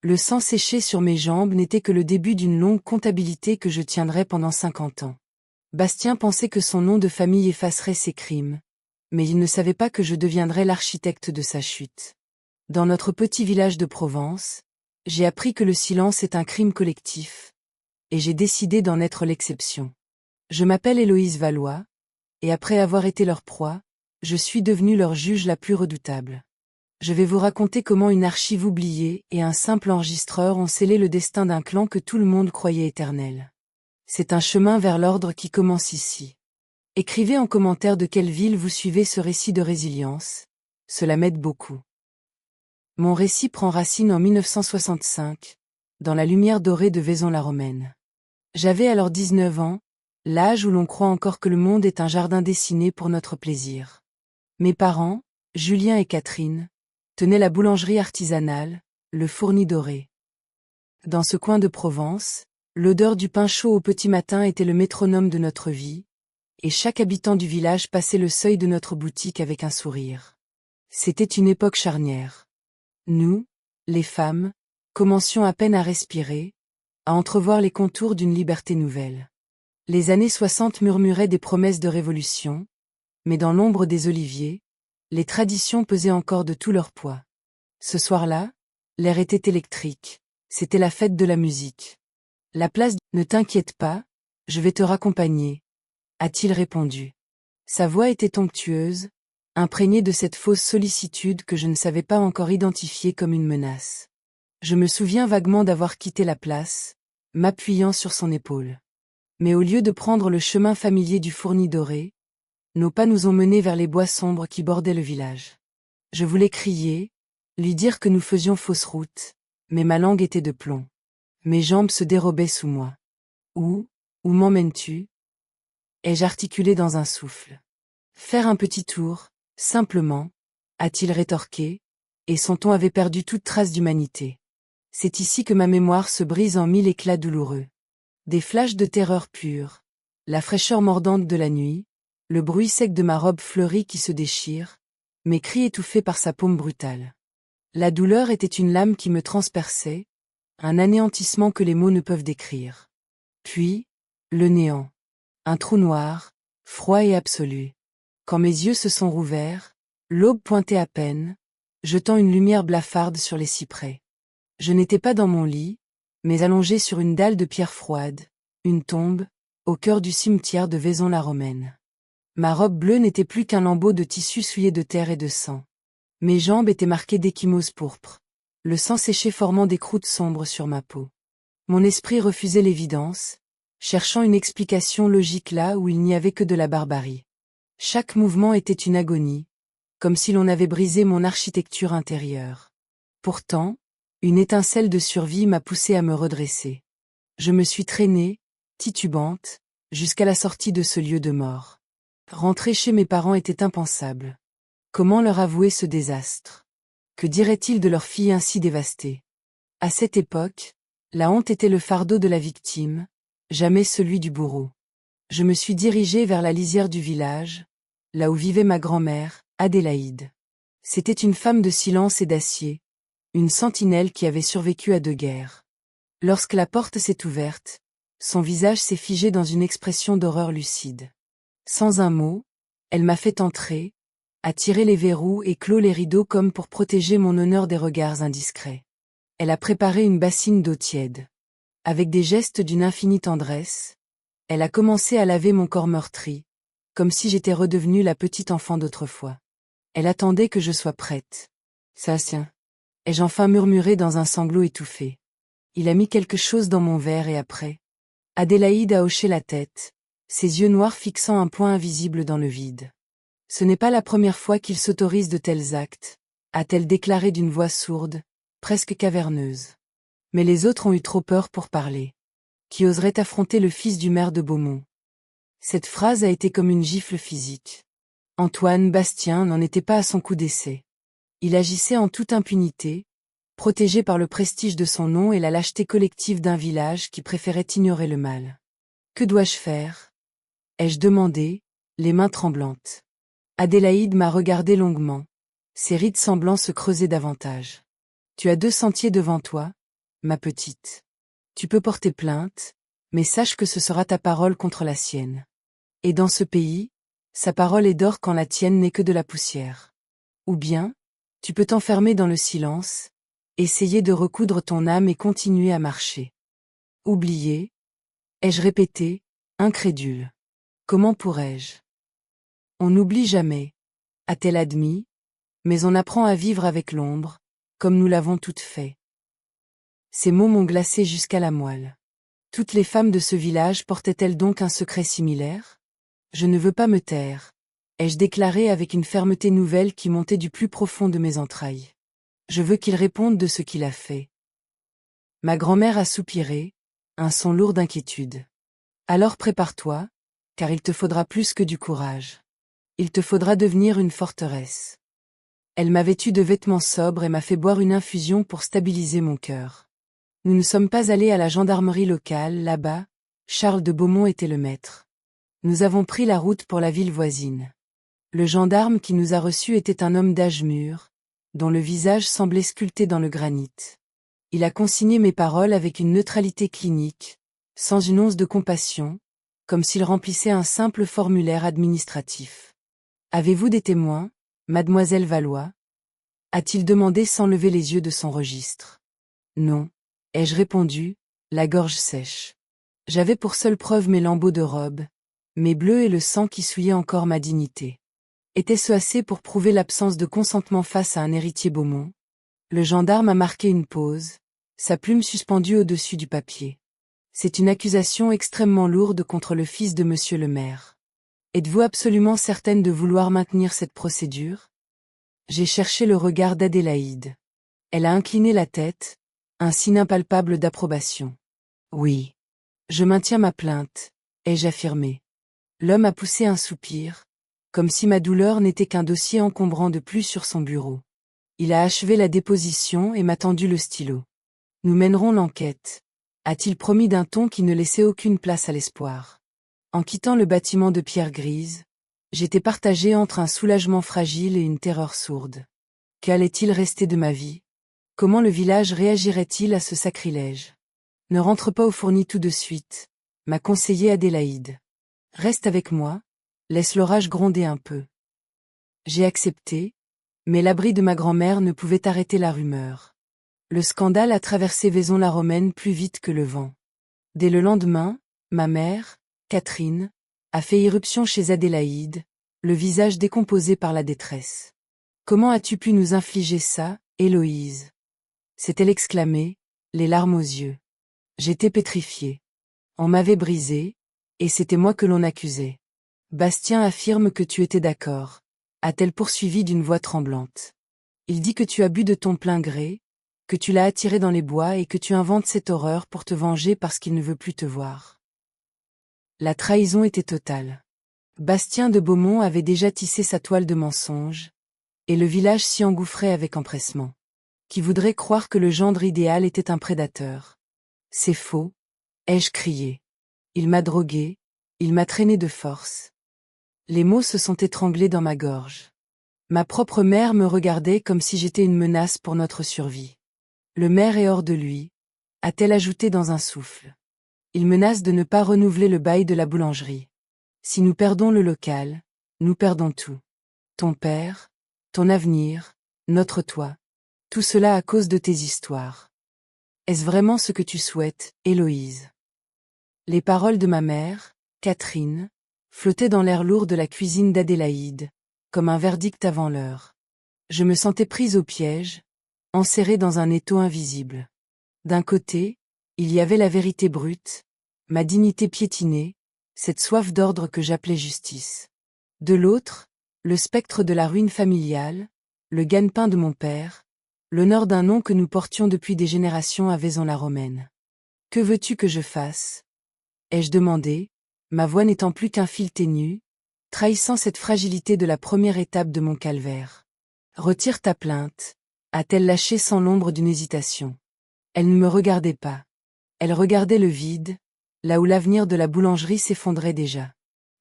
Le sang séché sur mes jambes n'était que le début d'une longue comptabilité que je tiendrais pendant 50 ans. Bastien pensait que son nom de famille effacerait ses crimes. Mais il ne savait pas que je deviendrais l'architecte de sa chute. Dans notre petit village de Provence, j'ai appris que le silence est un crime collectif. Et j'ai décidé d'en être l'exception. Je m'appelle Héloïse Valois, et après avoir été leur proie, je suis devenue leur juge la plus redoutable. Je vais vous raconter comment une archive oubliée et un simple enregistreur ont scellé le destin d'un clan que tout le monde croyait éternel. C'est un chemin vers l'ordre qui commence ici. Écrivez en commentaire de quelle ville vous suivez ce récit de résilience. Cela m'aide beaucoup. Mon récit prend racine en 1965, dans la lumière dorée de Vaison-la-Romaine. J'avais alors 19 ans, l'âge où l'on croit encore que le monde est un jardin dessiné pour notre plaisir. Mes parents, Julien et Catherine, tenaient la boulangerie artisanale, le Fourni Doré. Dans ce coin de Provence, l'odeur du pain chaud au petit matin était le métronome de notre vie, et chaque habitant du village passait le seuil de notre boutique avec un sourire. C'était une époque charnière. Nous, les femmes, commencions à peine à respirer, à entrevoir les contours d'une liberté nouvelle. Les années 60 murmuraient des promesses de révolution, mais dans l'ombre des oliviers, les traditions pesaient encore de tout leur poids. Ce soir-là, l'air était électrique, c'était la fête de la musique. La place « Ne t'inquiète pas, je vais te raccompagner », a-t-il répondu. Sa voix était onctueuse, imprégnée de cette fausse sollicitude que je ne savais pas encore identifier comme une menace. Je me souviens vaguement d'avoir quitté la place, m'appuyant sur son épaule. Mais au lieu de prendre le chemin familier du Fourni Doré, nos pas nous ont menés vers les bois sombres qui bordaient le village. Je voulais crier, lui dire que nous faisions fausse route, mais ma langue était de plomb. Mes jambes se dérobaient sous moi. Où m'emmènes-tu ? Ai-je articulé dans un souffle. Faire un petit tour, simplement, a-t-il rétorqué, et son ton avait perdu toute trace d'humanité. C'est ici que ma mémoire se brise en 1000 éclats douloureux. Des flashs de terreur pure, la fraîcheur mordante de la nuit, le bruit sec de ma robe fleurie qui se déchire, mes cris étouffés par sa paume brutale. La douleur était une lame qui me transperçait, un anéantissement que les mots ne peuvent décrire. Puis, le néant. Un trou noir, froid et absolu. Quand mes yeux se sont rouverts, l'aube pointait à peine, jetant une lumière blafarde sur les cyprès. Je n'étais pas dans mon lit, mais allongé sur une dalle de pierre froide, une tombe, au cœur du cimetière de Vaison-la-Romaine. Ma robe bleue n'était plus qu'un lambeau de tissu souillé de terre et de sang. Mes jambes étaient marquées d'échymoses pourpres, le sang séché formant des croûtes sombres sur ma peau. Mon esprit refusait l'évidence, cherchant une explication logique là où il n'y avait que de la barbarie. Chaque mouvement était une agonie, comme si l'on avait brisé mon architecture intérieure. Pourtant, une étincelle de survie m'a poussé à me redresser. Je me suis traînée, titubante, jusqu'à la sortie de ce lieu de mort. Rentrer chez mes parents était impensable. Comment leur avouer ce désastre? Que diraient-ils de leur fille ainsi dévastée? À cette époque, la honte était le fardeau de la victime, jamais celui du bourreau. Je me suis dirigée vers la lisière du village, là où vivait ma grand-mère, Adélaïde. C'était une femme de silence et d'acier, une sentinelle qui avait survécu à 2 guerres. Lorsque la porte s'est ouverte, son visage s'est figé dans une expression d'horreur lucide. Sans un mot, elle m'a fait entrer, a tiré les verrous et clos les rideaux comme pour protéger mon honneur des regards indiscrets. Elle a préparé une bassine d'eau tiède. Avec des gestes d'une infinie tendresse, elle a commencé à laver mon corps meurtri, comme si j'étais redevenue la petite enfant d'autrefois. Elle attendait que je sois prête. Ça tient. Ai-je enfin murmuré dans un sanglot étouffé. Il a mis quelque chose dans mon verre et après. Adélaïde a hoché la tête, ses yeux noirs fixant un point invisible dans le vide. Ce n'est pas la première fois qu'il s'autorise de tels actes, a-t-elle déclaré d'une voix sourde, presque caverneuse. Mais les autres ont eu trop peur pour parler. Qui oserait affronter le fils du maire de Beaumont? Cette phrase a été comme une gifle physique. Antoine Bastien n'en était pas à son coup d'essai. Il agissait en toute impunité, protégé par le prestige de son nom et la lâcheté collective d'un village qui préférait ignorer le mal. Que dois-je faire? Ai-je demandé, les mains tremblantes. Adélaïde m'a regardé longuement. Ses rides semblant se creuser davantage. Tu as 2 sentiers devant toi, ma petite. Tu peux porter plainte, mais sache que ce sera ta parole contre la sienne. Et dans ce pays, sa parole est d'or quand la tienne n'est que de la poussière. Ou bien, tu peux t'enfermer dans le silence, essayer de recoudre ton âme et continuer à marcher. Oublier, ai-je répété, incrédule. Comment pourrais-je? On n'oublie jamais, a-t-elle admis, mais on apprend à vivre avec l'ombre, comme nous l'avons toutes fait. Ces mots m'ont glacé jusqu'à la moelle. Toutes les femmes de ce village portaient-elles donc un secret similaire? Je ne veux pas me taire, ai-je déclaré avec une fermeté nouvelle qui montait du plus profond de mes entrailles. Je veux qu'il réponde de ce qu'il a fait. Ma grand-mère a soupiré, un son lourd d'inquiétude. Alors prépare-toi, car il te faudra plus que du courage. Il te faudra devenir une forteresse. Elle m'a vêtu de vêtements sobres et m'a fait boire une infusion pour stabiliser mon cœur. Nous ne sommes pas allés à la gendarmerie locale, là-bas, Charles de Beaumont était le maître. Nous avons pris la route pour la ville voisine. Le gendarme qui nous a reçus était un homme d'âge mûr, dont le visage semblait sculpté dans le granit. Il a consigné mes paroles avec une neutralité clinique, sans une once de compassion, comme s'il remplissait un simple formulaire administratif. Avez-vous des témoins, mademoiselle Valois? A-t-il demandé sans lever les yeux de son registre. Non, ai-je répondu, la gorge sèche. J'avais pour seule preuve mes lambeaux de robe, mes bleus et le sang qui souillait encore ma dignité. Était-ce assez pour prouver l'absence de consentement face à un héritier Beaumont? Le gendarme a marqué une pause, sa plume suspendue au-dessus du papier. C'est une accusation extrêmement lourde contre le fils de monsieur le maire. Êtes-vous absolument certaine de vouloir maintenir cette procédure? J'ai cherché le regard d'Adélaïde. Elle a incliné la tête, un signe impalpable d'approbation. Oui. Je maintiens ma plainte, ai-je affirmé. L'homme a poussé un soupir, comme si ma douleur n'était qu'un dossier encombrant de plus sur son bureau. Il a achevé la déposition et m'a tendu le stylo. Nous mènerons l'enquête, a-t-il promis d'un ton qui ne laissait aucune place à l'espoir. En quittant le bâtiment de pierre grise, j'étais partagé entre un soulagement fragile et une terreur sourde. Qu'allait-il rester de ma vie? Comment le village réagirait-il à ce sacrilège? Ne rentre pas au fournis tout de suite, m'a conseillé Adélaïde. Reste avec moi, laisse l'orage gronder un peu. J'ai accepté, mais l'abri de ma grand-mère ne pouvait arrêter la rumeur. Le scandale a traversé Vaison-la-Romaine plus vite que le vent. Dès le lendemain, ma mère, Catherine, a fait irruption chez Adélaïde, le visage décomposé par la détresse. Comment as-tu pu nous infliger ça, Héloïse? S'est-elle exclamée, les larmes aux yeux. J'étais pétrifiée. On m'avait brisée, et c'était moi que l'on accusait. Bastien affirme que tu étais d'accord, a-t-elle poursuivi d'une voix tremblante. Il dit que tu as bu de ton plein gré, que tu l'as attiré dans les bois et que tu inventes cette horreur pour te venger parce qu'il ne veut plus te voir. La trahison était totale. Bastien de Beaumont avait déjà tissé sa toile de mensonges, et le village s'y engouffrait avec empressement. Qui voudrait croire que le gendre idéal était un prédateur? C'est faux, ai-je crié. Il m'a drogué, il m'a traîné de force. Les mots se sont étranglés dans ma gorge. Ma propre mère me regardait comme si j'étais une menace pour notre survie. Le maire est hors de lui, a-t-elle ajouté dans un souffle. Il menace de ne pas renouveler le bail de la boulangerie. Si nous perdons le local, nous perdons tout. Ton père, ton avenir, notre toit. Tout cela à cause de tes histoires. Est-ce vraiment ce que tu souhaites, Héloïse? Les paroles de ma mère, Catherine, flottaient dans l'air lourd de la cuisine d'Adélaïde, comme un verdict avant l'heure. Je me sentais prise au piège, enserrée dans un étau invisible. D'un côté, il y avait la vérité brute, ma dignité piétinée, cette soif d'ordre que j'appelais justice. De l'autre, le spectre de la ruine familiale, le gagne-pain de mon père, l'honneur d'un nom que nous portions depuis des générations à Vaison-la-Romaine. Que veux-tu que je fasse? Ai-je demandé, ma voix n'étant plus qu'un fil ténu, trahissant cette fragilité de la première étape de mon calvaire. Retire ta plainte, a-t-elle lâché sans l'ombre d'une hésitation. Elle ne me regardait pas. Elle regardait le vide, là où l'avenir de la boulangerie s'effondrait déjà.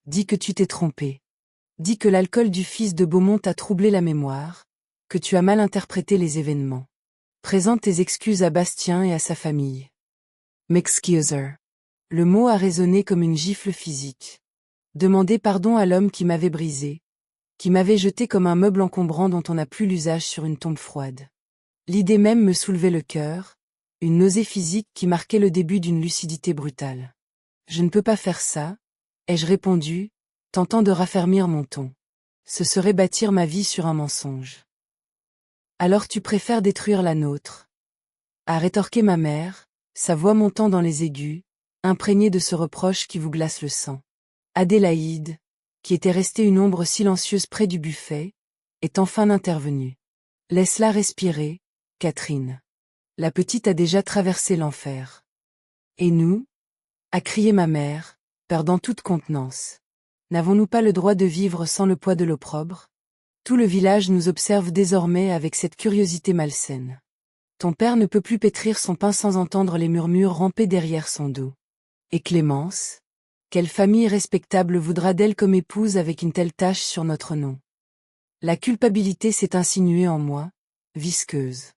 Dis que tu t'es trompé. Dis que l'alcool du fils de Beaumont t'a troublé la mémoire, que tu as mal interprété les événements. Présente tes excuses à Bastien et à sa famille. M'excuser. Le mot a résonné comme une gifle physique. Demander pardon à l'homme qui m'avait brisé, qui m'avait jeté comme un meuble encombrant dont on n'a plus l'usage sur une tombe froide. L'idée même me soulevait le cœur, une nausée physique qui marquait le début d'une lucidité brutale. Je ne peux pas faire ça, ai-je répondu, tentant de raffermir mon ton. Ce serait bâtir ma vie sur un mensonge. Alors tu préfères détruire la nôtre, a rétorqué ma mère, sa voix montant dans les aigus, imprégnée de ce reproche qui vous glace le sang. Adélaïde, qui était restée une ombre silencieuse près du buffet, est enfin intervenue. Laisse-la respirer, Catherine. La petite a déjà traversé l'enfer. Et nous? A crié ma mère, perdant toute contenance. N'avons-nous pas le droit de vivre sans le poids de l'opprobre? Tout le village nous observe désormais avec cette curiosité malsaine. Ton père ne peut plus pétrir son pain sans entendre les murmures ramper derrière son dos. Et Clémence? Quelle famille respectable voudra d'elle comme épouse avec une telle tache sur notre nom? La culpabilité s'est insinuée en moi, visqueuse.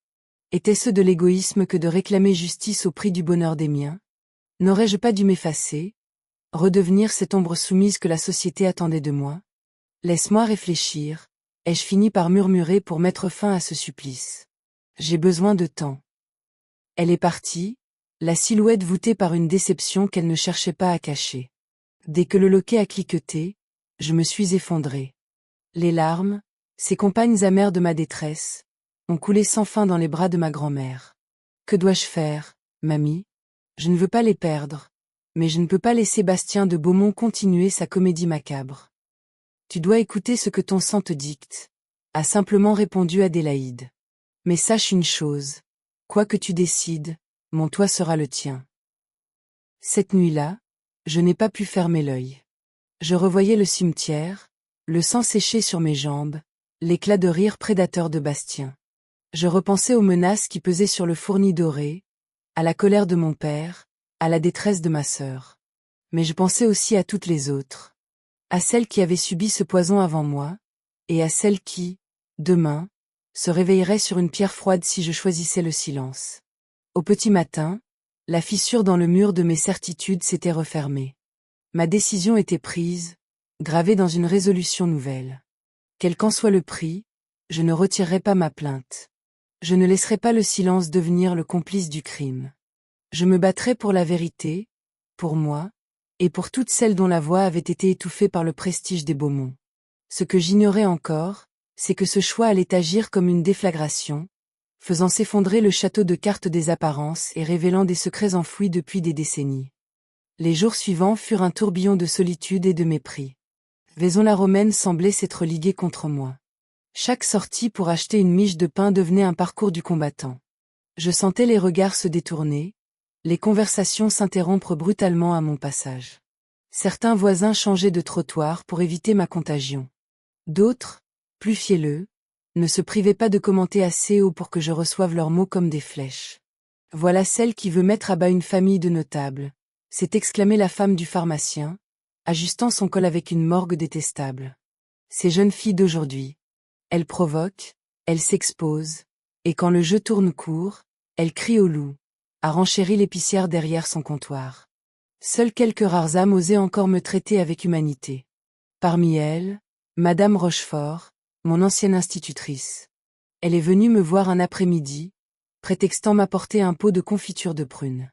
Était-ce de l'égoïsme que de réclamer justice au prix du bonheur des miens? N'aurais-je pas dû m'effacer, redevenir cette ombre soumise que la société attendait de moi? Laisse-moi réfléchir, ai-je fini par murmurer pour mettre fin à ce supplice. J'ai besoin de temps. Elle est partie, la silhouette voûtée par une déception qu'elle ne cherchait pas à cacher. Dès que le loquet a cliqueté, je me suis effondrée. Les larmes, ces compagnes amères de ma détresse, ont coulé sans fin dans les bras de ma grand-mère. Que dois-je faire, mamie? Je ne veux pas les perdre, mais je ne peux pas laisser Bastien de Beaumont continuer sa comédie macabre. Tu dois écouter ce que ton sang te dicte, a simplement répondu Adélaïde. Mais sache une chose, quoi que tu décides, mon toit sera le tien. Cette nuit-là, je n'ai pas pu fermer l'œil. Je revoyais le cimetière, le sang séché sur mes jambes, l'éclat de rire prédateur de Bastien. Je repensais aux menaces qui pesaient sur le fourni doré, à la colère de mon père, à la détresse de ma sœur. Mais je pensais aussi à toutes les autres. À celles qui avaient subi ce poison avant moi, et à celles qui, demain, se réveilleraient sur une pierre froide si je choisissais le silence. Au petit matin, la fissure dans le mur de mes certitudes s'était refermée. Ma décision était prise, gravée dans une résolution nouvelle. Quel qu'en soit le prix, je ne retirerai pas ma plainte. Je ne laisserai pas le silence devenir le complice du crime. Je me battrai pour la vérité, pour moi, et pour toutes celles dont la voix avait été étouffée par le prestige des Beaumont. Ce que j'ignorais encore, c'est que ce choix allait agir comme une déflagration, faisant s'effondrer le château de cartes des apparences et révélant des secrets enfouis depuis des décennies. Les jours suivants furent un tourbillon de solitude et de mépris. Vaison-la-Romaine semblait s'être liguée contre moi. Chaque sortie pour acheter une miche de pain devenait un parcours du combattant. Je sentais les regards se détourner, les conversations s'interrompre brutalement à mon passage. Certains voisins changeaient de trottoir pour éviter ma contagion. D'autres, plus fielleux, ne se privaient pas de commenter assez haut pour que je reçoive leurs mots comme des flèches. Voilà celle qui veut mettre à bas une famille de notables, s'est exclamée la femme du pharmacien, ajustant son col avec une morgue détestable. Ces jeunes filles d'aujourd'hui, elles provoquent, elles s'exposent, et quand le jeu tourne court, elles crient au loup, a renchéri l'épicière derrière son comptoir. Seules quelques rares âmes osaient encore me traiter avec humanité. Parmi elles, Madame Rochefort, mon ancienne institutrice. Elle est venue me voir un après-midi, prétextant m'apporter un pot de confiture de prunes.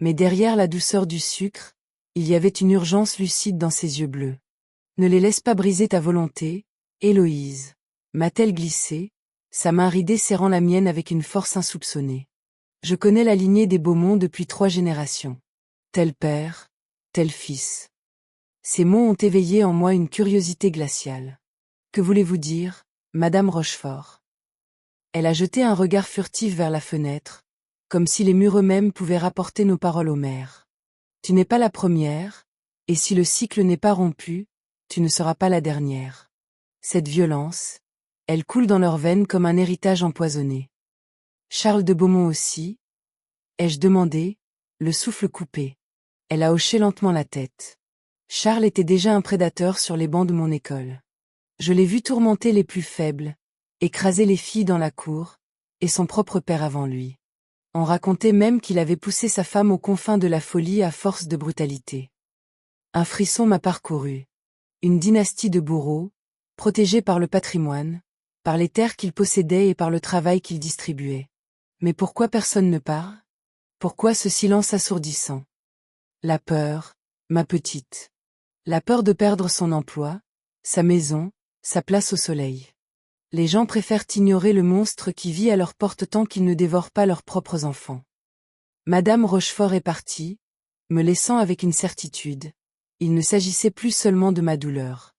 Mais derrière la douceur du sucre, il y avait une urgence lucide dans ses yeux bleus. Ne les laisse pas briser ta volonté, Héloïse, m'a-t-elle glissé, sa main ridée serrant la mienne avec une force insoupçonnée. Je connais la lignée des Beaumont depuis 3 générations. Tel père, tel fils. Ces mots ont éveillé en moi une curiosité glaciale. Que voulez-vous dire, Madame Rochefort? Elle a jeté un regard furtif vers la fenêtre, comme si les murs eux-mêmes pouvaient rapporter nos paroles au maire. Tu n'es pas la première, et si le cycle n'est pas rompu, tu ne seras pas la dernière. Cette violence, elle coule dans leurs veines comme un héritage empoisonné. Charles de Beaumont aussi? Ai-je demandé, le souffle coupé. Elle a hoché lentement la tête. Charles était déjà un prédateur sur les bancs de mon école. Je l'ai vu tourmenter les plus faibles, écraser les filles dans la cour, et son propre père avant lui. On racontait même qu'il avait poussé sa femme aux confins de la folie à force de brutalité. Un frisson m'a parcouru. Une dynastie de bourreaux, protégés par le patrimoine, par les terres qu'ils possédaient et par le travail qu'ils distribuaient. Mais pourquoi personne ne parle? Pourquoi ce silence assourdissant? La peur, ma petite. La peur de perdre son emploi, sa maison, sa place au soleil. Les gens préfèrent ignorer le monstre qui vit à leur porte tant qu'ils ne dévorent pas leurs propres enfants. Madame Rochefort est partie, me laissant avec une certitude. Il ne s'agissait plus seulement de ma douleur.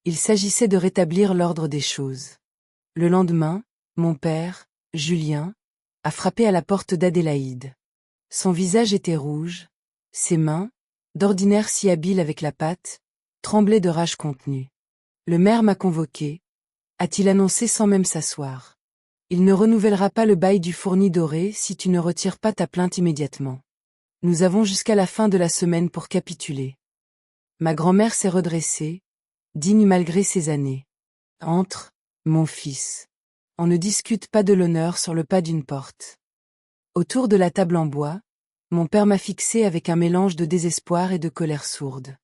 Il s'agissait de rétablir l'ordre des choses. Le lendemain, mon père, Julien, a frappé à la porte d'Adélaïde. Son visage était rouge, ses mains, d'ordinaire si habiles avec la pâte, tremblaient de rage contenue. Le maire m'a convoqué, a-t-il annoncé sans même s'asseoir. Il ne renouvellera pas le bail du fourni doré si tu ne retires pas ta plainte immédiatement. Nous avons jusqu'à la fin de la semaine pour capituler. Ma grand-mère s'est redressée, digne malgré ses années. Entre, mon fils. On ne discute pas de l'honneur sur le pas d'une porte. Autour de la table en bois, mon père m'a fixé avec un mélange de désespoir et de colère sourde.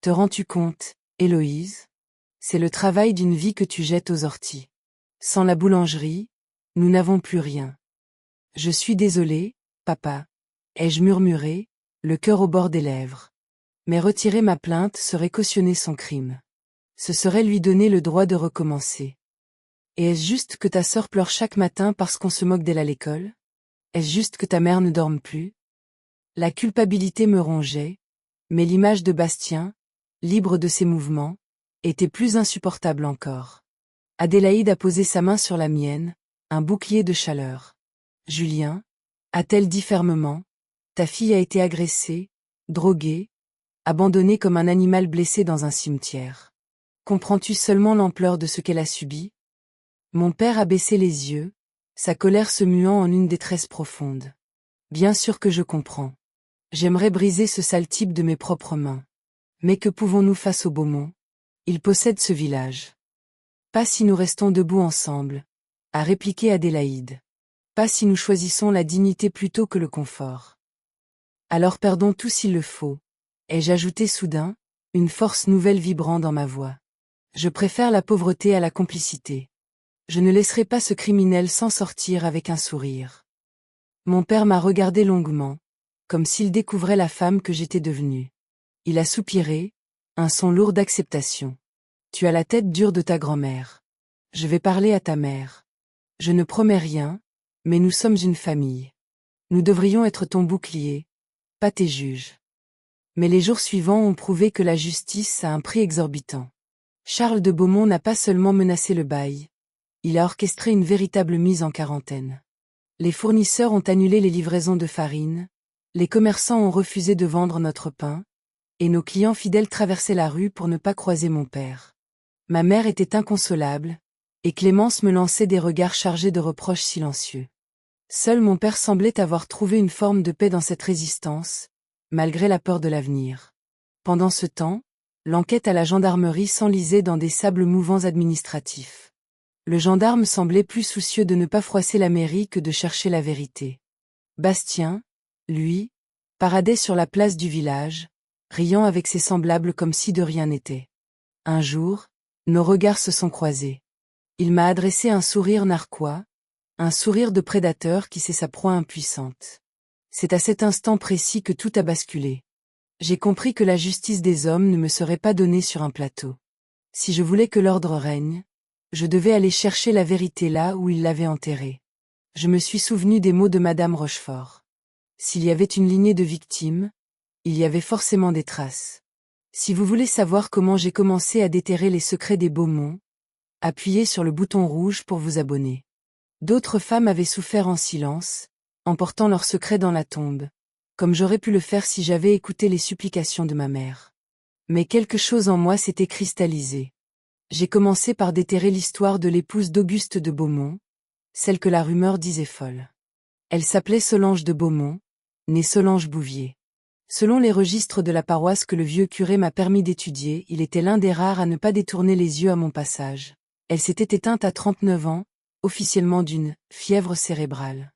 Te rends-tu compte, Héloïse? C'est le travail d'une vie que tu jettes aux orties. Sans la boulangerie, nous n'avons plus rien. Je suis désolé, papa, ai-je murmuré, le cœur au bord des lèvres. Mais retirer ma plainte serait cautionner son crime. Ce serait lui donner le droit de recommencer. Et est-ce juste que ta sœur pleure chaque matin parce qu'on se moque d'elle à l'école? Est-ce juste que ta mère ne dorme plus? La culpabilité me rongeait, mais l'image de Bastien, libre de ses mouvements, était plus insupportable encore. Adélaïde a posé sa main sur la mienne, un bouclier de chaleur. Julien, a-t-elle dit fermement, ta fille a été agressée, droguée, abandonnée comme un animal blessé dans un cimetière. Comprends-tu seulement l'ampleur de ce qu'elle a subi? Mon père a baissé les yeux, sa colère se muant en une détresse profonde. Bien sûr que je comprends. J'aimerais briser ce sale type de mes propres mains. Mais que pouvons-nous face au Beaumont? Il possède ce village. Pas si nous restons debout ensemble, a répliqué Adélaïde. Pas si nous choisissons la dignité plutôt que le confort. Alors perdons tout s'il le faut, ai-je ajouté soudain, une force nouvelle vibrant dans ma voix. Je préfère la pauvreté à la complicité. Je ne laisserai pas ce criminel s'en sortir avec un sourire. Mon père m'a regardé longuement, comme s'il découvrait la femme que j'étais devenue. Il a soupiré, un son lourd d'acceptation. Tu as la tête dure de ta grand-mère. Je vais parler à ta mère. Je ne promets rien, mais nous sommes une famille. Nous devrions être ton bouclier, pas tes juges. Mais les jours suivants ont prouvé que la justice a un prix exorbitant. Charles de Beaumont n'a pas seulement menacé le bail. Il a orchestré une véritable mise en quarantaine. Les fournisseurs ont annulé les livraisons de farine, les commerçants ont refusé de vendre notre pain, et nos clients fidèles traversaient la rue pour ne pas croiser mon père. Ma mère était inconsolable, et Clémence me lançait des regards chargés de reproches silencieux. Seul mon père semblait avoir trouvé une forme de paix dans cette résistance, malgré la peur de l'avenir. Pendant ce temps, l'enquête à la gendarmerie s'enlisait dans des sables mouvants administratifs. Le gendarme semblait plus soucieux de ne pas froisser la mairie que de chercher la vérité. Bastien, lui, paradait sur la place du village, riant avec ses semblables comme si de rien n'était. Un jour, nos regards se sont croisés. Il m'a adressé un sourire narquois, un sourire de prédateur qui sait sa proie impuissante. C'est à cet instant précis que tout a basculé. J'ai compris que la justice des hommes ne me serait pas donnée sur un plateau. Si je voulais que l'ordre règne, je devais aller chercher la vérité là où il l'avait enterrée. Je me suis souvenu des mots de Madame Rochefort. S'il y avait une lignée de victimes, il y avait forcément des traces. Si vous voulez savoir comment j'ai commencé à déterrer les secrets des Beaumont, appuyez sur le bouton rouge pour vous abonner. D'autres femmes avaient souffert en silence, emportant leurs secrets dans la tombe, comme j'aurais pu le faire si j'avais écouté les supplications de ma mère. Mais quelque chose en moi s'était cristallisé. J'ai commencé par déterrer l'histoire de l'épouse d'Auguste de Beaumont, celle que la rumeur disait folle. Elle s'appelait Solange de Beaumont, née Solange Bouvier. Selon les registres de la paroisse que le vieux curé m'a permis d'étudier, il était l'un des rares à ne pas détourner les yeux à mon passage. Elle s'était éteinte à 39 ans, officiellement d'une fièvre cérébrale.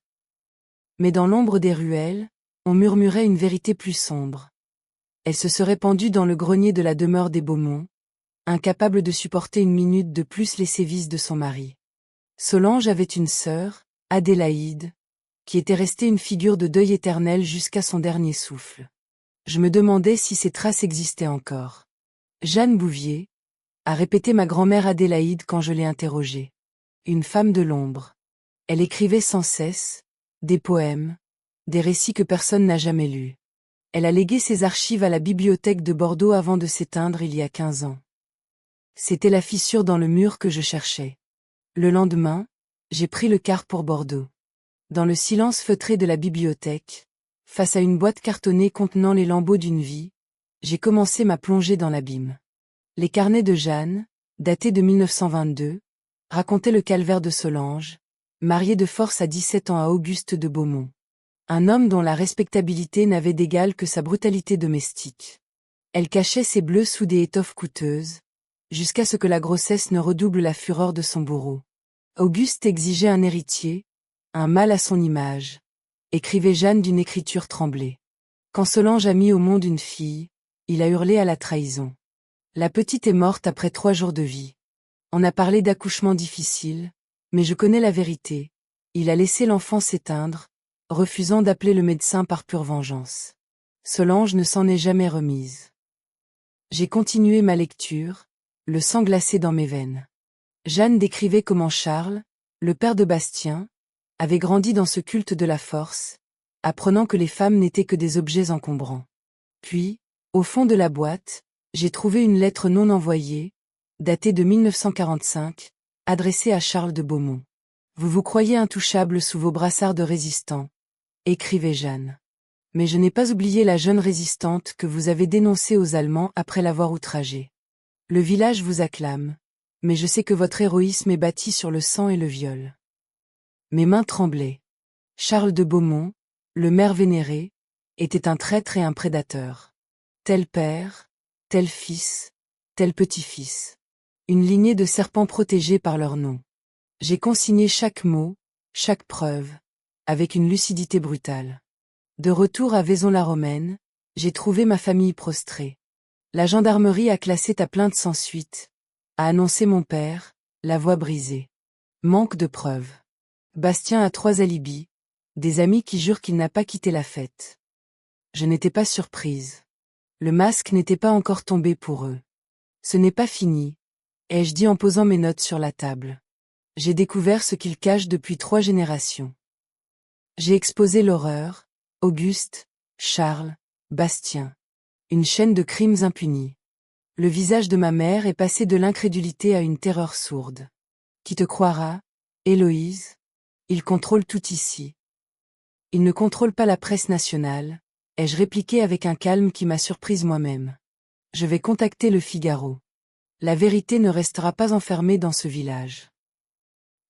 Mais dans l'ombre des ruelles, on murmurait une vérité plus sombre. Elle se serait pendue dans le grenier de la demeure des Beaumont, incapable de supporter une minute de plus les sévices de son mari. Solange avait une sœur, Adélaïde, qui était restée une figure de deuil éternel jusqu'à son dernier souffle. Je me demandais si ces traces existaient encore. Jeanne Bouvier, a répété ma grand-mère Adélaïde quand je l'ai interrogée. Une femme de l'ombre. Elle écrivait sans cesse, des poèmes, des récits que personne n'a jamais lus. Elle a légué ses archives à la bibliothèque de Bordeaux avant de s'éteindre il y a 15 ans. C'était la fissure dans le mur que je cherchais. Le lendemain, j'ai pris le car pour Bordeaux. Dans le silence feutré de la bibliothèque, face à une boîte cartonnée contenant les lambeaux d'une vie, j'ai commencé ma plongée dans l'abîme. Les carnets de Jeanne, datés de 1922, racontaient le calvaire de Solange, mariée de force à 17 ans à Auguste de Beaumont. Un homme dont la respectabilité n'avait d'égal que sa brutalité domestique. Elle cachait ses bleus sous des étoffes coûteuses, jusqu'à ce que la grossesse ne redouble la fureur de son bourreau. Auguste exigeait un héritier, un mâle à son image, écrivait Jeanne d'une écriture tremblée. Quand Solange a mis au monde une fille, il a hurlé à la trahison. La petite est morte après 3 jours de vie. On a parlé d'accouchement difficile, mais je connais la vérité. Il a laissé l'enfant s'éteindre, refusant d'appeler le médecin par pure vengeance. Solange ne s'en est jamais remise. J'ai continué ma lecture, le sang glacé dans mes veines. Jeanne décrivait comment Charles, le père de Bastien, avait grandi dans ce culte de la force, apprenant que les femmes n'étaient que des objets encombrants. Puis, au fond de la boîte, j'ai trouvé une lettre non envoyée, datée de 1945, adressée à Charles de Beaumont. Vous vous croyez intouchable sous vos brassards de résistants, écrivait Jeanne. Mais je n'ai pas oublié la jeune résistante que vous avez dénoncée aux Allemands après l'avoir outragée. Le village vous acclame, mais je sais que votre héroïsme est bâti sur le sang et le viol. Mes mains tremblaient. Charles de Beaumont, le maire vénéré, était un traître et un prédateur. Tel père, tel fils, tel petit-fils. Une lignée de serpents protégés par leur nom. J'ai consigné chaque mot, chaque preuve, avec une lucidité brutale. De retour à Vaison-la-Romaine, j'ai trouvé ma famille prostrée. La gendarmerie a classé ta plainte sans suite, a annoncé mon père, la voix brisée. Manque de preuves. Bastien a 3 alibis, des amis qui jurent qu'il n'a pas quitté la fête. Je n'étais pas surprise. Le masque n'était pas encore tombé pour eux. Ce n'est pas fini, ai-je dit en posant mes notes sur la table. J'ai découvert ce qu'ils cachent depuis 3 générations. J'ai exposé l'horreur, Auguste, Charles, Bastien. Une chaîne de crimes impunis. Le visage de ma mère est passé de l'incrédulité à une terreur sourde. Qui te croira, Héloïse? Ils contrôlent tout ici. Ils ne contrôlent pas la presse nationale, ai-je répliqué avec un calme qui m'a surprise moi-même. Je vais contacter le Figaro. La vérité ne restera pas enfermée dans ce village.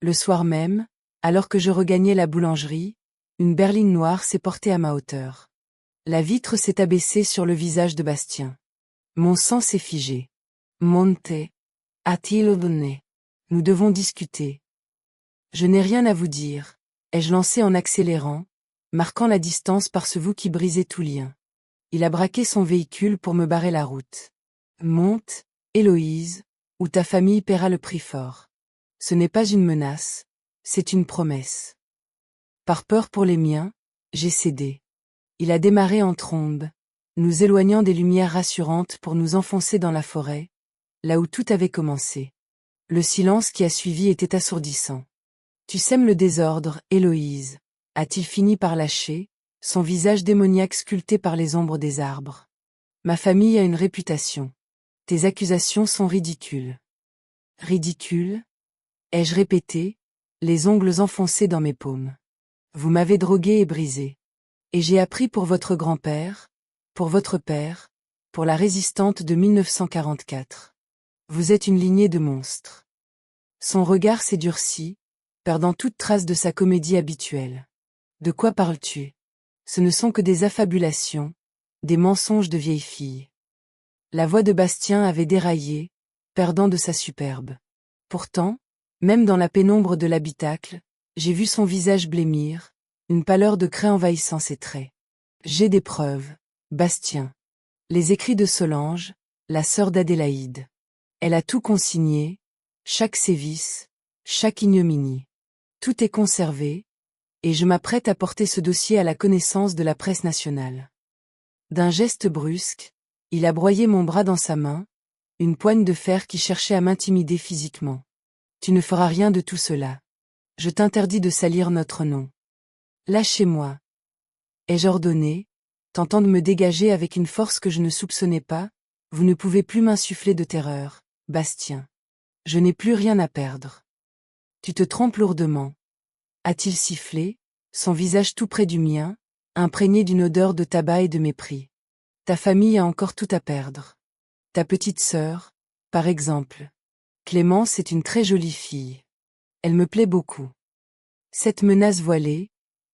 Le soir même, alors que je regagnais la boulangerie, une berline noire s'est portée à ma hauteur. La vitre s'est abaissée sur le visage de Bastien. Mon sang s'est figé. Monte, a-t-il ordonné. Nous devons discuter. Je n'ai rien à vous dire, ai-je lancé en accélérant, marquant la distance par ce vous qui brisait tout lien. Il a braqué son véhicule pour me barrer la route. Monte, Héloïse, ou ta famille paiera le prix fort. Ce n'est pas une menace, c'est une promesse. Par peur pour les miens, j'ai cédé. Il a démarré en trombe, nous éloignant des lumières rassurantes pour nous enfoncer dans la forêt, là où tout avait commencé. Le silence qui a suivi était assourdissant. Tu sèmes le désordre, Héloïse, a-t-il fini par lâcher, son visage démoniaque sculpté par les ombres des arbres. Ma famille a une réputation. Tes accusations sont ridicules. Ridicules? Ai-je répété, les ongles enfoncés dans mes paumes. Vous m'avez drogué et brisé. Et j'ai appris pour votre grand-père, pour votre père, pour la résistante de 1944. Vous êtes une lignée de monstres. Son regard s'est durci, perdant toute trace de sa comédie habituelle. De quoi parles-tu? Ce ne sont que des affabulations, des mensonges de vieille fille. La voix de Bastien avait déraillé, perdant de sa superbe. Pourtant, Même dans la pénombre de l'habitacle, j'ai vu son visage blêmir, une pâleur de craie envahissant ses traits. J'ai des preuves, Bastien. Les écrits de Solange, la sœur d'Adélaïde. Elle a tout consigné, chaque sévice, chaque ignominie. Tout est conservé, et je m'apprête à porter ce dossier à la connaissance de la presse nationale. D'un geste brusque, il a broyé mon bras dans sa main, une poigne de fer qui cherchait à m'intimider physiquement. Tu ne feras rien de tout cela. Je t'interdis de salir notre nom. Lâchez-moi. Ai-je ordonné, tentant de me dégager avec une force que je ne soupçonnais pas, vous ne pouvez plus m'insuffler de terreur, Bastien. Je n'ai plus rien à perdre. Tu te trompes lourdement. A-t-il sifflé, son visage tout près du mien, imprégné d'une odeur de tabac et de mépris. Ta famille a encore tout à perdre. Ta petite sœur, par exemple. Clémence est une très jolie fille. Elle me plaît beaucoup. Cette menace voilée,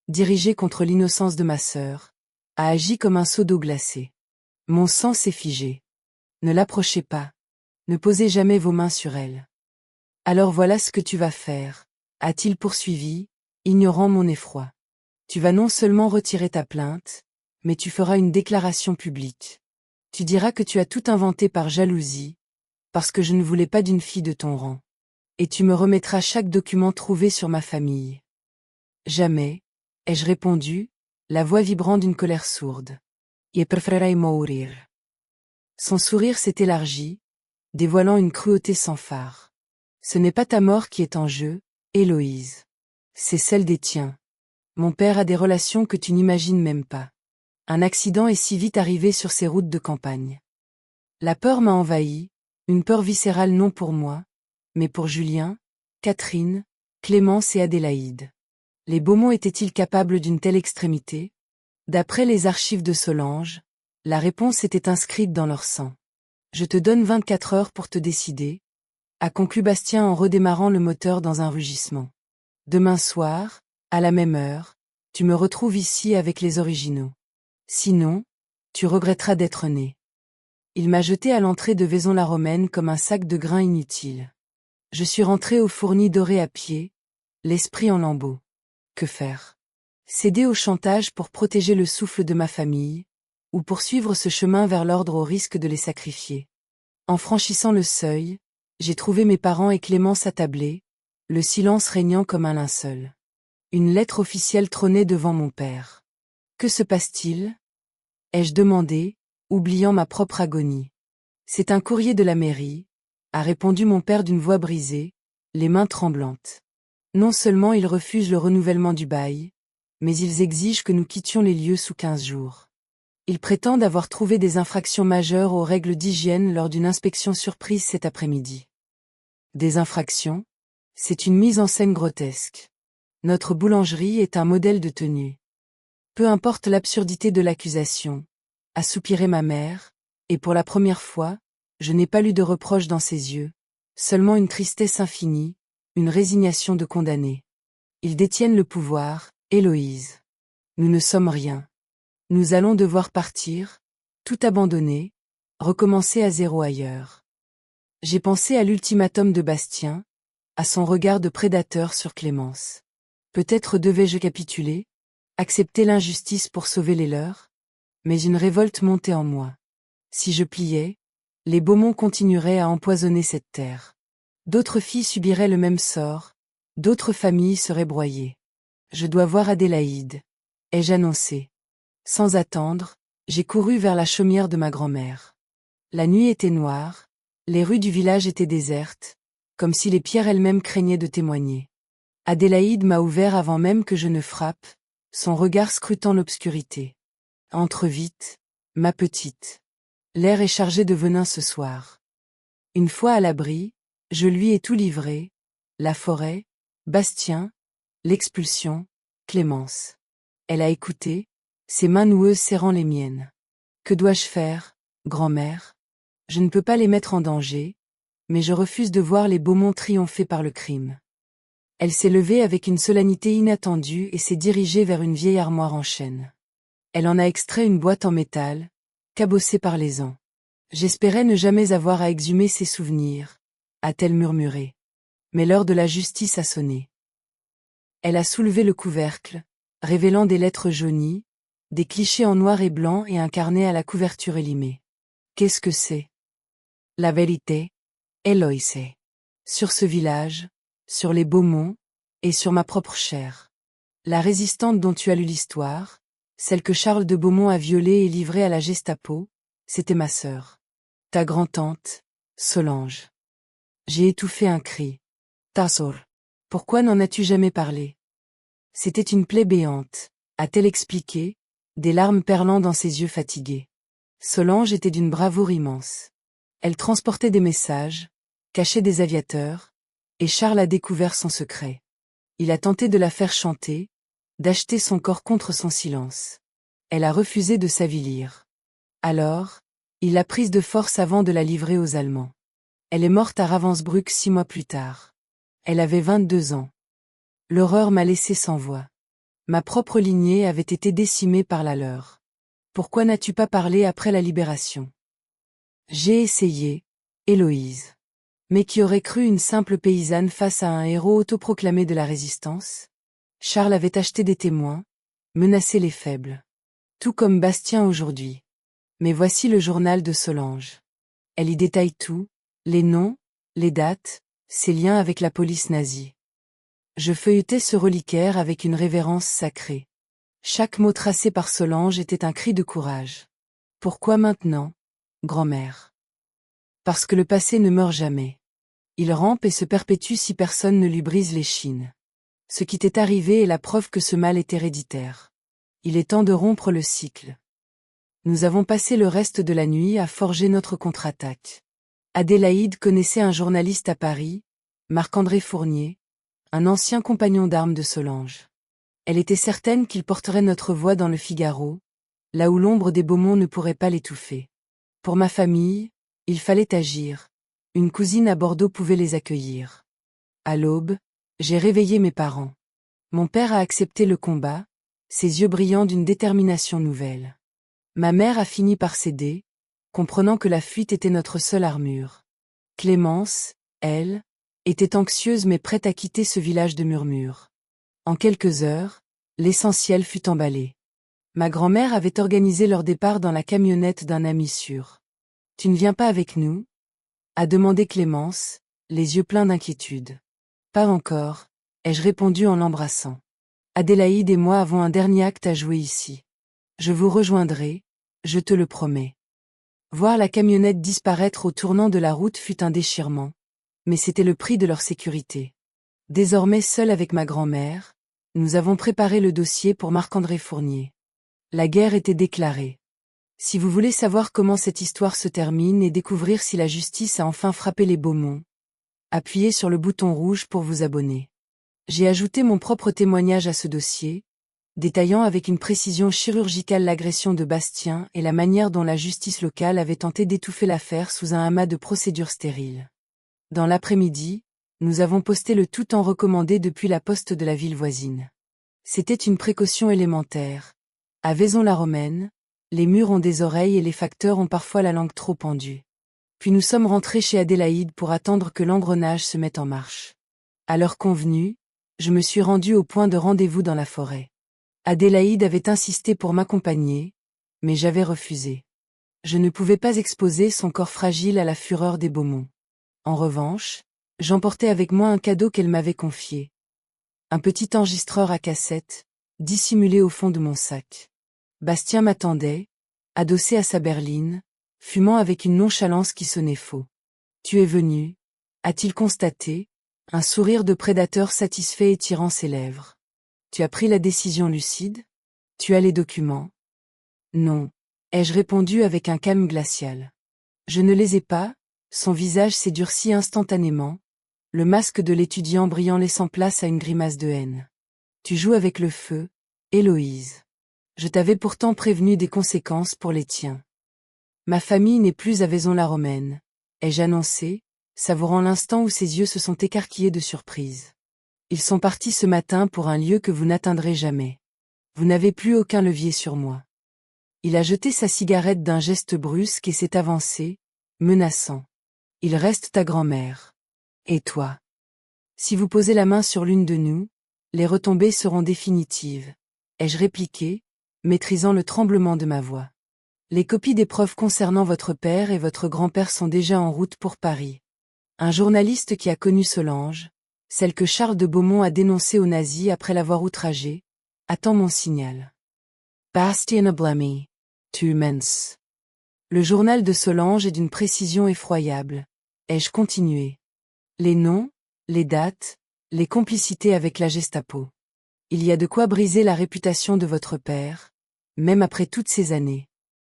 dirigée contre l'innocence de ma sœur, a agi comme un seau d'eau glacée. Mon sang s'est figé. Ne l'approchez pas. Ne posez jamais vos mains sur elle. Alors voilà ce que tu vas faire, a-t-il poursuivi, ignorant mon effroi. Tu vas non seulement retirer ta plainte, mais tu feras une déclaration publique. Tu diras que tu as tout inventé par jalousie, parce que je ne voulais pas d'une fille de ton rang. Et tu me remettras chaque document trouvé sur ma famille. Jamais, ai-je répondu, la voix vibrant d'une colère sourde. Je préférerais mourir. Son sourire s'est élargi, dévoilant une cruauté sans fard. Ce n'est pas ta mort qui est en jeu, Héloïse. C'est celle des tiens. Mon père a des relations que tu n'imagines même pas. Un accident est si vite arrivé sur ces routes de campagne. La peur m'a envahi, une peur viscérale non pour moi, mais pour Julien, Catherine, Clémence et Adélaïde. Les Beaumont étaient-ils capables d'une telle extrémité? D'après les archives de Solange, la réponse était inscrite dans leur sang. Je te donne 24 heures pour te décider, a conclu Bastien en redémarrant le moteur dans un rugissement. Demain soir, à la même heure, tu me retrouves ici avec les originaux. Sinon, tu regretteras d'être né. Il m'a jeté à l'entrée de Vaison-la-Romaine comme un sac de grains inutile. Je suis rentré au Fourni doré à pied, l'esprit en lambeaux. Que faire? Céder au chantage pour protéger le souffle de ma famille, ou poursuivre ce chemin vers l'ordre au risque de les sacrifier? En franchissant le seuil, j'ai trouvé mes parents et Clémence attablés, le silence régnant comme un linceul. Une lettre officielle trônait devant mon père. Que se passe-t-il? Ai-je demandé, oubliant ma propre agonie. C'est un courrier de la mairie, a répondu mon père d'une voix brisée, les mains tremblantes. Non seulement ils refusent le renouvellement du bail, mais ils exigent que nous quittions les lieux sous 15 jours. Ils prétendent avoir trouvé des infractions majeures aux règles d'hygiène lors d'une inspection surprise cet après-midi. Des infractions? C'est une mise en scène grotesque. Notre boulangerie est un modèle de tenue. Peu importe l'absurdité de l'accusation, a soupiré ma mère, et pour la première fois, je n'ai pas lu de reproche dans ses yeux, seulement une tristesse infinie, une résignation de condamné. Ils détiennent le pouvoir, Héloïse. Nous ne sommes rien. Nous allons devoir partir, tout abandonner, recommencer à zéro ailleurs. J'ai pensé à l'ultimatum de Bastien, à son regard de prédateur sur Clémence. Peut-être devais-je capituler, accepter l'injustice pour sauver les leurs, mais une révolte montait en moi. Si je pliais, les Beaumont continueraient à empoisonner cette terre. D'autres filles subiraient le même sort, d'autres familles seraient broyées. Je dois voir Adélaïde, ai-je annoncé. Sans attendre, j'ai couru vers la chaumière de ma grand-mère. La nuit était noire, les rues du village étaient désertes, comme si les pierres elles-mêmes craignaient de témoigner. Adélaïde m'a ouvert avant même que je ne frappe, son regard scrutant l'obscurité. Entre vite, ma petite. L'air est chargé de venin ce soir. Une fois à l'abri, je lui ai tout livré, la forêt, Bastien, l'expulsion, Clémence. Elle a écouté, ses mains noueuses serrant les miennes. Que dois-je faire, grand-mère? Je ne peux pas les mettre en danger, mais je refuse de voir les Beaumont triompher par le crime. Elle s'est levée avec une solennité inattendue et s'est dirigée vers une vieille armoire en chêne. Elle en a extrait une boîte en métal, cabossée par les ans. J'espérais ne jamais avoir à exhumer ses souvenirs, a-t-elle murmuré. Mais l'heure de la justice a sonné. Elle a soulevé le couvercle, révélant des lettres jaunies, des clichés en noir et blanc et un carnet à la couverture élimée. Qu'est-ce que c'est? La vérité, Héloïse. Sur ce village, sur les Beaumont, et sur ma propre chair. La résistante dont tu as lu l'histoire, celle que Charles de Beaumont a violée et livrée à la Gestapo, c'était ma sœur. Ta grand-tante, Solange. J'ai étouffé un cri. Tassor. Pourquoi n'en as-tu jamais parlé? C'était une plaie béante, a-t-elle expliqué, des larmes perlant dans ses yeux fatigués. Solange était d'une bravoure immense. Elle transportait des messages, cachait des aviateurs, et Charles a découvert son secret. Il a tenté de la faire chanter, d'acheter son corps contre son silence. Elle a refusé de s'avilir. Alors, il l'a prise de force avant de la livrer aux Allemands. Elle est morte à Ravensbrück 6 mois plus tard. Elle avait 22 ans. L'horreur m'a laissé sans voix. Ma propre lignée avait été décimée par la leur. Pourquoi n'as-tu pas parlé après la libération? J'ai essayé, Héloïse. Mais qui aurait cru une simple paysanne face à un héros autoproclamé de la résistance? Charles avait acheté des témoins, menacé les faibles. Tout comme Bastien aujourd'hui. Mais voici le journal de Solange. Elle y détaille tout, les noms, les dates, ses liens avec la police nazie. Je feuilletais ce reliquaire avec une révérence sacrée. Chaque mot tracé par Solange était un cri de courage. Pourquoi maintenant, grand-mère? Parce que le passé ne meurt jamais. Il rampe et se perpétue si personne ne lui brise l'échine. Ce qui t'est arrivé est la preuve que ce mal est héréditaire. Il est temps de rompre le cycle. Nous avons passé le reste de la nuit à forger notre contre-attaque. Adélaïde connaissait un journaliste à Paris, Marc-André Fournier, un ancien compagnon d'armes de Solange. Elle était certaine qu'il porterait notre voix dans le Figaro, là où l'ombre des Beaumont ne pourrait pas l'étouffer. Pour ma famille, il fallait agir. Une cousine à Bordeaux pouvait les accueillir. À l'aube, j'ai réveillé mes parents. Mon père a accepté le combat, ses yeux brillants d'une détermination nouvelle. Ma mère a fini par céder, comprenant que la fuite était notre seule armure. Clémence, elle, était anxieuse mais prête à quitter ce village de murmures. En quelques heures, l'essentiel fut emballé. Ma grand-mère avait organisé leur départ dans la camionnette d'un ami sûr. « Tu ne viens pas avec nous ?» a demandé Clémence, les yeux pleins d'inquiétude. « Pas encore », ai-je répondu en l'embrassant. « Adélaïde et moi avons un dernier acte à jouer ici. Je vous rejoindrai, je te le promets. » Voir la camionnette disparaître au tournant de la route fut un déchirement, mais c'était le prix de leur sécurité. Désormais seul avec ma grand-mère, nous avons préparé le dossier pour Marc-André Fournier. La guerre était déclarée. Si vous voulez savoir comment cette histoire se termine et découvrir si la justice a enfin frappé les Beaumont, appuyez sur le bouton rouge pour vous abonner. J'ai ajouté mon propre témoignage à ce dossier, détaillant avec une précision chirurgicale l'agression de Bastien et la manière dont la justice locale avait tenté d'étouffer l'affaire sous un amas de procédures stériles. Dans l'après-midi, nous avons posté le tout en recommandé depuis la poste de la ville voisine. C'était une précaution élémentaire. À Vaison-la-Romaine, les murs ont des oreilles et les facteurs ont parfois la langue trop pendue. Puis nous sommes rentrés chez Adélaïde pour attendre que l'engrenage se mette en marche. À l'heure convenue, je me suis rendu au point de rendez-vous dans la forêt. Adélaïde avait insisté pour m'accompagner, mais j'avais refusé. Je ne pouvais pas exposer son corps fragile à la fureur des Beaumont. En revanche, j'emportais avec moi un cadeau qu'elle m'avait confié. Un petit enregistreur à cassette, dissimulé au fond de mon sac. Bastien m'attendait, adossé à sa berline, fumant avec une nonchalance qui sonnait faux. « Tu es venu » a-t-il constaté, un sourire de prédateur satisfait étirant ses lèvres. « Tu as pris la décision lucide? Tu as les documents? » « Non » ai-je répondu avec un calme glacial. « Je ne les ai pas », son visage s'est durci instantanément, le masque de l'étudiant brillant laissant place à une grimace de haine. « Tu joues avec le feu, Héloïse. Je t'avais pourtant prévenu des conséquences pour les tiens. Ma famille n'est plus à Vaison-la-Romaine, ai-je annoncé, savourant l'instant où ses yeux se sont écarquillés de surprise. Ils sont partis ce matin pour un lieu que vous n'atteindrez jamais. Vous n'avez plus aucun levier sur moi. » Il a jeté sa cigarette d'un geste brusque et s'est avancé, menaçant. « Il reste ta grand-mère. Et toi ? Si vous posez la main sur l'une de nous, les retombées seront définitives, ai-je répliqué, maîtrisant le tremblement de ma voix. Les copies des preuves concernant votre père et votre grand-père sont déjà en route pour Paris. Un journaliste qui a connu Solange, celle que Charles de Beaumont a dénoncée aux nazis après l'avoir outragée, attend mon signal. Bastien Blamy, tu mens. Le journal de Solange est d'une précision effroyable, ai-je continué. Les noms, les dates, les complicités avec la Gestapo. Il y a de quoi briser la réputation de votre père, même après toutes ces années.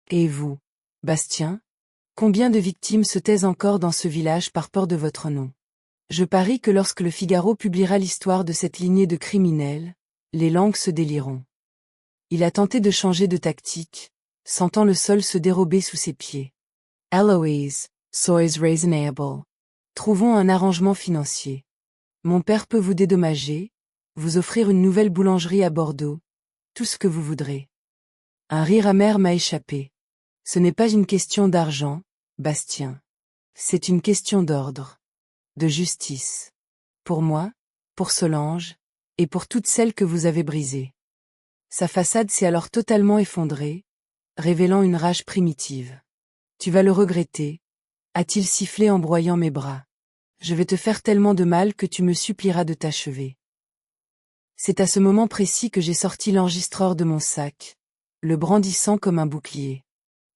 Et vous, Bastien? Combien de victimes se taisent encore dans ce village par peur de votre nom? Je parie que lorsque le Figaro publiera l'histoire de cette lignée de criminels, les langues se délieront. Il a tenté de changer de tactique, sentant le sol se dérober sous ses pieds. Eloise, sois raisonnable. Trouvons un arrangement financier. Mon père peut vous dédommager, vous offrir une nouvelle boulangerie à Bordeaux, tout ce que vous voudrez. Un rire amer m'a échappé. Ce n'est pas une question d'argent, Bastien. C'est une question d'ordre. De justice. Pour moi, pour Solange, et pour toutes celles que vous avez brisées. Sa façade s'est alors totalement effondrée, révélant une rage primitive. Tu vas le regretter, a-t-il sifflé en broyant mes bras. Je vais te faire tellement de mal que tu me supplieras de t'achever. C'est à ce moment précis que j'ai sorti l'enregistreur de mon sac, le brandissant comme un bouclier.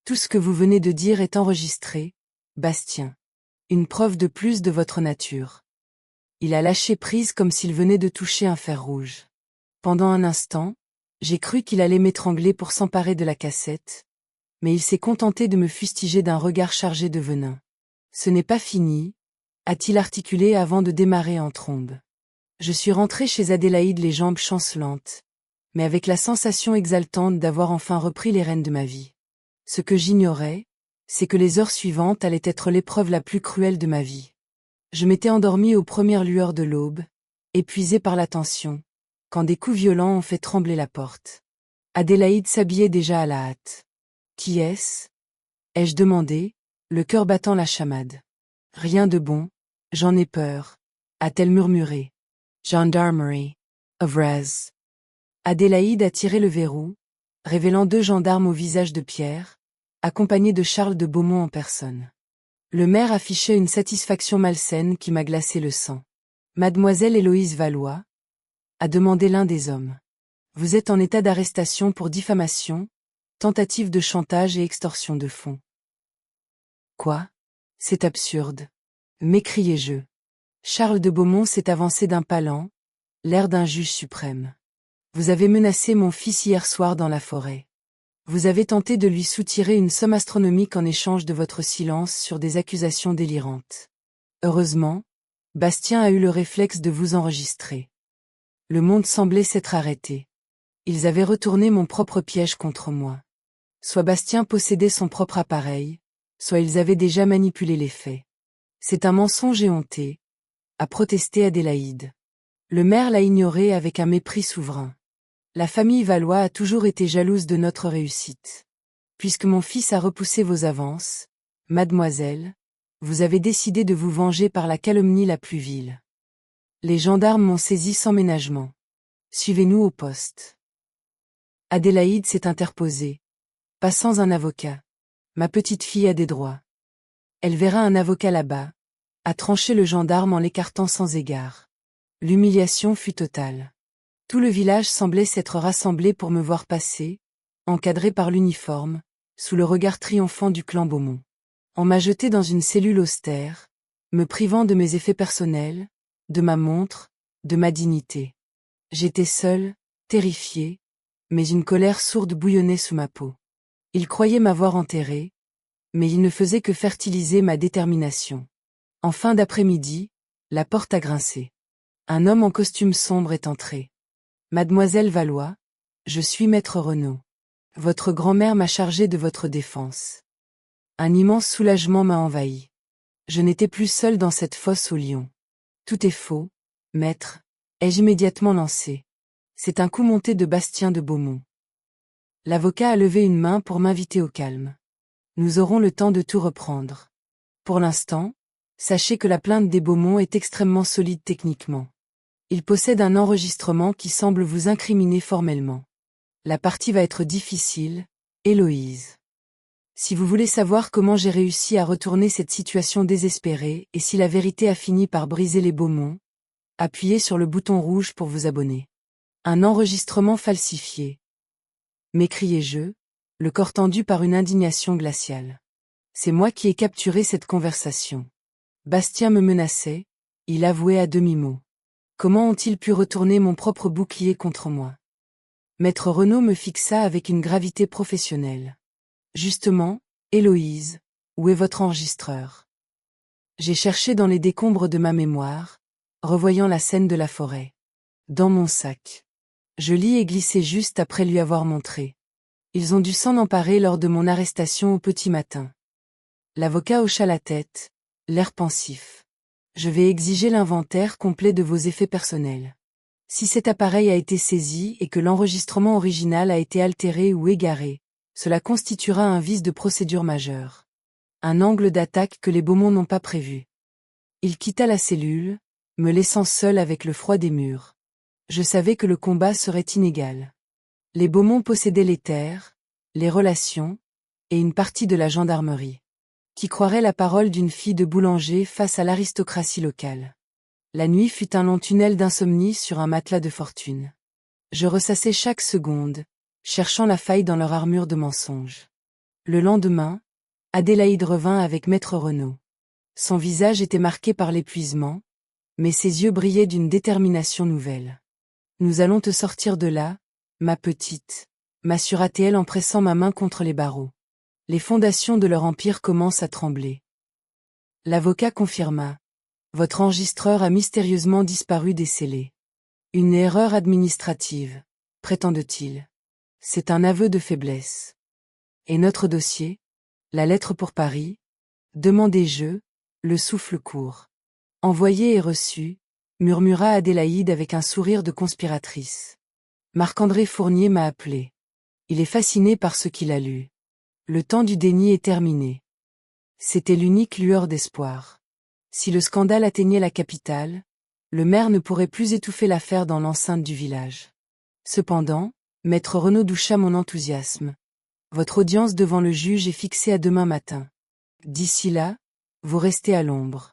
Tout ce que vous venez de dire est enregistré, Bastien. Une preuve de plus de votre nature. Il a lâché prise comme s'il venait de toucher un fer rouge. Pendant un instant, j'ai cru qu'il allait m'étrangler pour s'emparer de la cassette, mais il s'est contenté de me fustiger d'un regard chargé de venin. Ce n'est pas fini, a-t-il articulé avant de démarrer en trombe. Je suis rentré chez Adélaïde les jambes chancelantes, mais avec la sensation exaltante d'avoir enfin repris les rênes de ma vie. Ce que j'ignorais, c'est que les heures suivantes allaient être l'épreuve la plus cruelle de ma vie. Je m'étais endormi aux premières lueurs de l'aube, épuisé par la tension, quand des coups violents ont fait trembler la porte. Adélaïde s'habillait déjà à la hâte. Qui est-ce? Ai-je demandé, le cœur battant la chamade. Rien de bon, j'en ai peur, a-t-elle murmuré. Gendarmerie. Avraz. Adélaïde a tiré le verrou, révélant 2 gendarmes au visage de pierre, accompagnés de Charles de Beaumont en personne. Le maire affichait une satisfaction malsaine qui m'a glacé le sang. Mademoiselle Héloïse Valois, a demandé l'un des hommes. Vous êtes en état d'arrestation pour diffamation, tentative de chantage et extorsion de fonds. Quoi? C'est absurde. M'écriai-je. Charles de Beaumont s'est avancé d'un pas lent, l'air d'un juge suprême. Vous avez menacé mon fils hier soir dans la forêt. Vous avez tenté de lui soutirer une somme astronomique en échange de votre silence sur des accusations délirantes. Heureusement, Bastien a eu le réflexe de vous enregistrer. Le monde semblait s'être arrêté. Ils avaient retourné mon propre piège contre moi. Soit Bastien possédait son propre appareil, soit ils avaient déjà manipulé les faits. C'est un mensonge éhonté, a protesté Adélaïde. Le maire l'a ignoré avec un mépris souverain. La famille Valois a toujours été jalouse de notre réussite. Puisque mon fils a repoussé vos avances, mademoiselle, vous avez décidé de vous venger par la calomnie la plus vile. Les gendarmes m'ont saisi sans ménagement. Suivez-nous au poste. Adélaïde s'est interposée. Pas sans un avocat. Ma petite fille a des droits. Elle verra un avocat là-bas, a tranché le gendarme en l'écartant sans égard. L'humiliation fut totale. Tout le village semblait s'être rassemblé pour me voir passer, encadré par l'uniforme, sous le regard triomphant du clan Beaumont. On m'a jeté dans une cellule austère, me privant de mes effets personnels, de ma montre, de ma dignité. J'étais seul, terrifié, mais une colère sourde bouillonnait sous ma peau. Ils croyaient m'avoir enterré, mais ils ne faisaient que fertiliser ma détermination. En fin d'après-midi, la porte a grincé. Un homme en costume sombre est entré. Mademoiselle Valois, je suis maître Renaud. Votre grand-mère m'a chargé de votre défense. Un immense soulagement m'a envahi. Je n'étais plus seul dans cette fosse aux lions. Tout est faux, maître, ai-je immédiatement lancé. C'est un coup monté de Bastien de Beaumont. L'avocat a levé une main pour m'inviter au calme. Nous aurons le temps de tout reprendre. Pour l'instant, Sachez que la plainte des Beaumont est extrêmement solide techniquement. Il possède un enregistrement qui semble vous incriminer formellement. La partie va être difficile, Héloïse. Si vous voulez savoir comment j'ai réussi à retourner cette situation désespérée et si la vérité a fini par briser les Beaumont, appuyez sur le bouton rouge pour vous abonner. Un enregistrement falsifié. M'écriai-je, le corps tendu par une indignation glaciale. C'est moi qui ai capturé cette conversation. Bastien me menaçait, il avouait à demi-mot. Comment ont-ils pu retourner mon propre bouclier contre moi? Maître Renaud me fixa avec une gravité professionnelle. Justement, Héloïse, où est votre enregistreur? J'ai cherché dans les décombres de ma mémoire, revoyant la scène de la forêt. Dans mon sac. Je l'y ai glissé juste après lui avoir montré. Ils ont dû s'en emparer lors de mon arrestation au petit matin. L'avocat hocha la tête, l'air pensif. Je vais exiger l'inventaire complet de vos effets personnels. Si cet appareil a été saisi et que l'enregistrement original a été altéré ou égaré, cela constituera un vice de procédure majeure. Un angle d'attaque que les Beaumont n'ont pas prévu. Il quitta la cellule, me laissant seul avec le froid des murs. Je savais que le combat serait inégal. Les Beaumont possédaient les terres, les relations, et une partie de la gendarmerie. Qui croirait la parole d'une fille de boulanger face à l'aristocratie locale? La nuit fut un long tunnel d'insomnie sur un matelas de fortune. Je ressassais chaque seconde, cherchant la faille dans leur armure de mensonges. Le lendemain, Adélaïde revint avec Maître Renaud. Son visage était marqué par l'épuisement, mais ses yeux brillaient d'une détermination nouvelle. Nous allons te sortir de là, ma petite, m'assura-t-elle en pressant ma main contre les barreaux. Les fondations de leur empire commencent à trembler. L'avocat confirma. Votre enregistreur a mystérieusement disparu des scellés. Une erreur administrative, prétende-t-il. C'est un aveu de faiblesse. Et notre dossier? La lettre pour Paris? Demandai-je, le souffle court. Envoyé et reçu, murmura Adélaïde avec un sourire de conspiratrice. Marc-André Fournier m'a appelé. Il est fasciné par ce qu'il a lu. Le temps du déni est terminé. C'était l'unique lueur d'espoir. Si le scandale atteignait la capitale, le maire ne pourrait plus étouffer l'affaire dans l'enceinte du village. Cependant, Maître Renaud doucha mon enthousiasme. Votre audience devant le juge est fixée à demain matin. D'ici là, vous restez à l'ombre.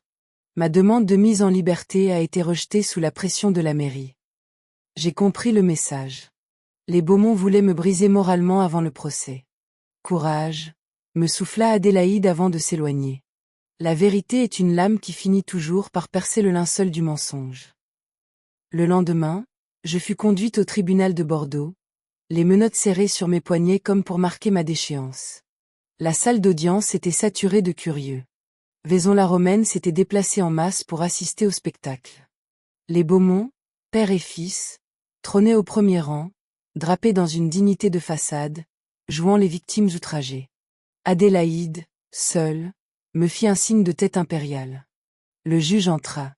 Ma demande de mise en liberté a été rejetée sous la pression de la mairie. J'ai compris le message. Les Beaumont voulaient me briser moralement avant le procès. Courage, me souffla Adélaïde avant de s'éloigner. La vérité est une lame qui finit toujours par percer le linceul du mensonge. Le lendemain, je fus conduite au tribunal de Bordeaux, les menottes serrées sur mes poignets comme pour marquer ma déchéance. La salle d'audience était saturée de curieux. Vaison-la-Romaine s'était déplacée en masse pour assister au spectacle. Les Beaumont, père et fils, trônaient au premier rang, drapés dans une dignité de façade, jouant les victimes outragées. Adélaïde, seule, me fit un signe de tête impériale. Le juge entra.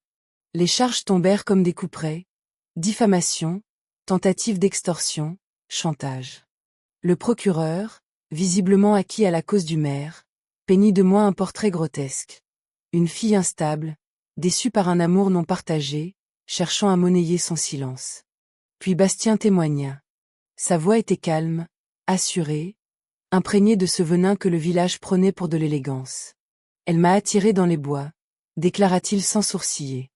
Les charges tombèrent comme des couperets: diffamation, tentative d'extorsion, chantage. Le procureur, visiblement acquis à la cause du maire, peignit de moi un portrait grotesque. Une fille instable, déçue par un amour non partagé, cherchant à monnayer son silence. Puis Bastien témoigna. Sa voix était calme, assurée, imprégnée de ce venin que le village prenait pour de l'élégance. Elle m'a attiré dans les bois, déclara-t-il sans sourciller.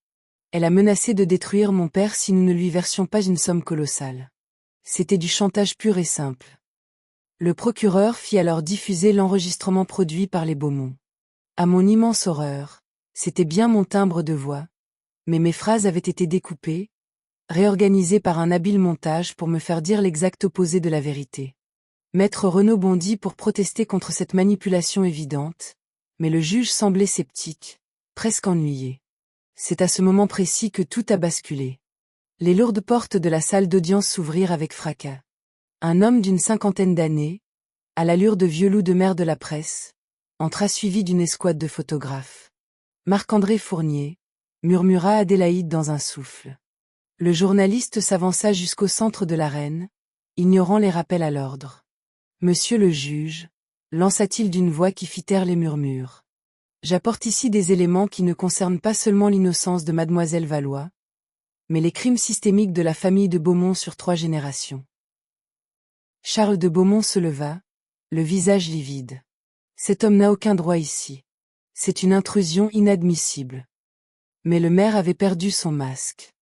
Elle a menacé de détruire mon père si nous ne lui versions pas une somme colossale. C'était du chantage pur et simple. Le procureur fit alors diffuser l'enregistrement produit par les Beaumont. À mon immense horreur, c'était bien mon timbre de voix, mais mes phrases avaient été découpées, réorganisées par un habile montage pour me faire dire l'exact opposé de la vérité. Maître Renaud bondit pour protester contre cette manipulation évidente, mais le juge semblait sceptique, presque ennuyé. C'est à ce moment précis que tout a basculé. Les lourdes portes de la salle d'audience s'ouvrirent avec fracas. Un homme d'une cinquantaine d'années, à l'allure de vieux loup de mer de la presse, entra suivi d'une escouade de photographes. Marc-André Fournier, murmura Adélaïde dans un souffle. Le journaliste s'avança jusqu'au centre de l'arène, ignorant les rappels à l'ordre. Monsieur le juge, lança-t-il d'une voix qui fit taire les murmures. J'apporte ici des éléments qui ne concernent pas seulement l'innocence de mademoiselle Valois, mais les crimes systémiques de la famille de Beaumont sur 3 générations. Charles de Beaumont se leva, le visage livide. Cet homme n'a aucun droit ici. C'est une intrusion inadmissible. Mais le maire avait perdu son masque.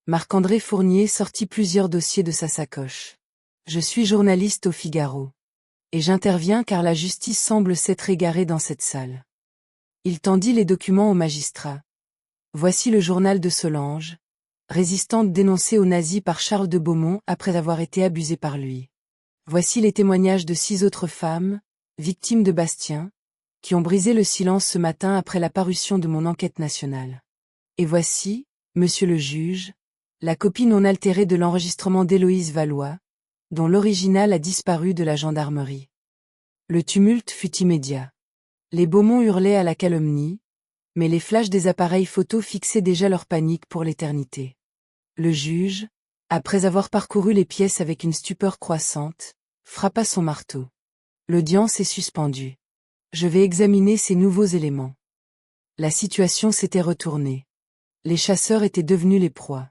Marc-André Fournier sortit plusieurs dossiers de sa sacoche. Je suis journaliste au Figaro. Et j'interviens car la justice semble s'être égarée dans cette salle. Il tendit les documents au magistrat. Voici le journal de Solange, résistante dénoncée aux nazis par Charles de Beaumont après avoir été abusée par lui. Voici les témoignages de 6 autres femmes, victimes de Bastien, qui ont brisé le silence ce matin après la parution de mon enquête nationale. Et voici, monsieur le juge, la copie non altérée de l'enregistrement d'Héloïse Valois, dont l'original a disparu de la gendarmerie. Le tumulte fut immédiat. Les Beaumont hurlaient à la calomnie, mais les flashs des appareils photo fixaient déjà leur panique pour l'éternité. Le juge, après avoir parcouru les pièces avec une stupeur croissante, frappa son marteau. L'audience est suspendue. Je vais examiner ces nouveaux éléments. La situation s'était retournée. Les chasseurs étaient devenus les proies.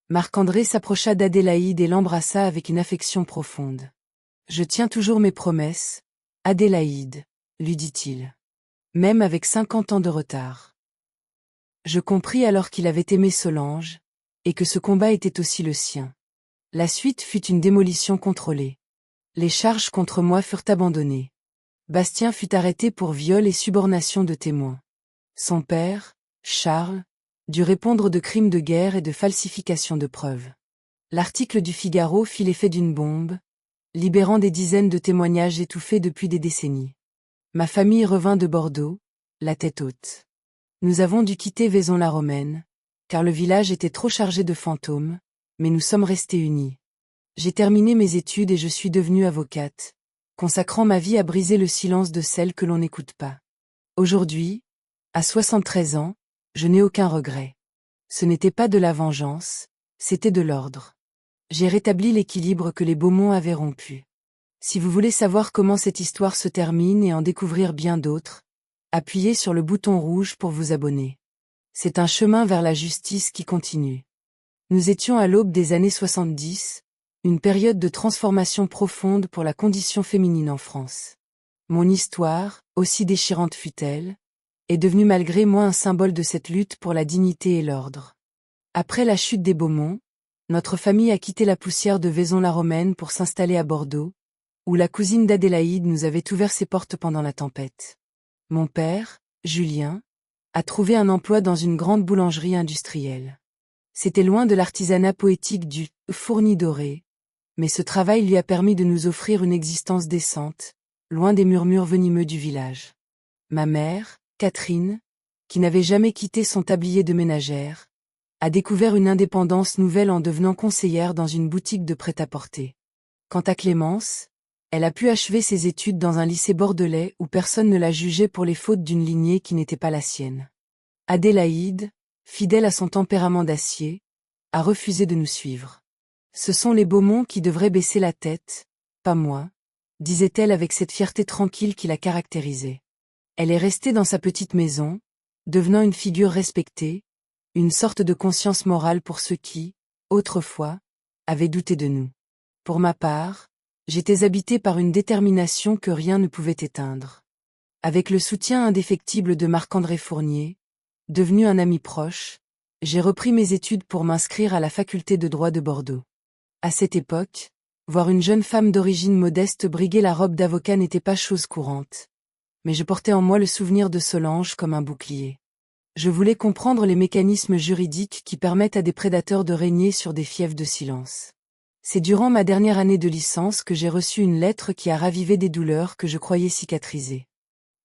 Marc-André s'approcha d'Adélaïde et l'embrassa avec une affection profonde. « Je tiens toujours mes promesses, Adélaïde, » lui dit-il. Même avec 50 ans de retard. Je compris alors qu'il avait aimé Solange, et que ce combat était aussi le sien. La suite fut une démolition contrôlée. Les charges contre moi furent abandonnées. Bastien fut arrêté pour viol et subornation de témoins. Son père, Charles, dut répondre de crimes de guerre et de falsification de preuves. L'article du Figaro fit l'effet d'une bombe, libérant des dizaines de témoignages étouffés depuis des décennies. Ma famille revint de Bordeaux, la tête haute. Nous avons dû quitter Vaison-la-Romaine, car le village était trop chargé de fantômes, mais nous sommes restés unis. J'ai terminé mes études et je suis devenue avocate, consacrant ma vie à briser le silence de celles que l'on n'écoute pas. Aujourd'hui, à 73 ans, je n'ai aucun regret. Ce n'était pas de la vengeance, c'était de l'ordre. J'ai rétabli l'équilibre que les Beaumont avaient rompu. Si vous voulez savoir comment cette histoire se termine et en découvrir bien d'autres, appuyez sur le bouton rouge pour vous abonner. C'est un chemin vers la justice qui continue. Nous étions à l'aube des années 70, une période de transformation profonde pour la condition féminine en France. Mon histoire, aussi déchirante fut-elle, est devenue malgré moi un symbole de cette lutte pour la dignité et l'ordre. Après la chute des Beaumont, notre famille a quitté la poussière de Vaison-la-Romaine pour s'installer à Bordeaux, où la cousine d'Adélaïde nous avait ouvert ses portes pendant la tempête. Mon père, Julien, a trouvé un emploi dans une grande boulangerie industrielle. C'était loin de l'artisanat poétique du « fourni doré », mais ce travail lui a permis de nous offrir une existence décente, loin des murmures venimeux du village. Ma mère, Catherine, qui n'avait jamais quitté son tablier de ménagère, a découvert une indépendance nouvelle en devenant conseillère dans une boutique de prêt-à-porter. Quant à Clémence, elle a pu achever ses études dans un lycée bordelais où personne ne la jugeait pour les fautes d'une lignée qui n'était pas la sienne. Adélaïde, fidèle à son tempérament d'acier, a refusé de nous suivre. Ce sont les Beaumont qui devraient baisser la tête, pas moi, disait-elle avec cette fierté tranquille qui la caractérisait. Elle est restée dans sa petite maison, devenant une figure respectée, une sorte de conscience morale pour ceux qui, autrefois, avaient douté de nous. Pour ma part, j'étais habitée par une détermination que rien ne pouvait éteindre. Avec le soutien indéfectible de Marc-André Fournier, devenu un ami proche, j'ai repris mes études pour m'inscrire à la faculté de droit de Bordeaux. À cette époque, voir une jeune femme d'origine modeste briguer la robe d'avocat n'était pas chose courante. Mais je portais en moi le souvenir de Solange comme un bouclier. Je voulais comprendre les mécanismes juridiques qui permettent à des prédateurs de régner sur des fiefs de silence. C'est durant ma dernière année de licence que j'ai reçu une lettre qui a ravivé des douleurs que je croyais cicatrisées.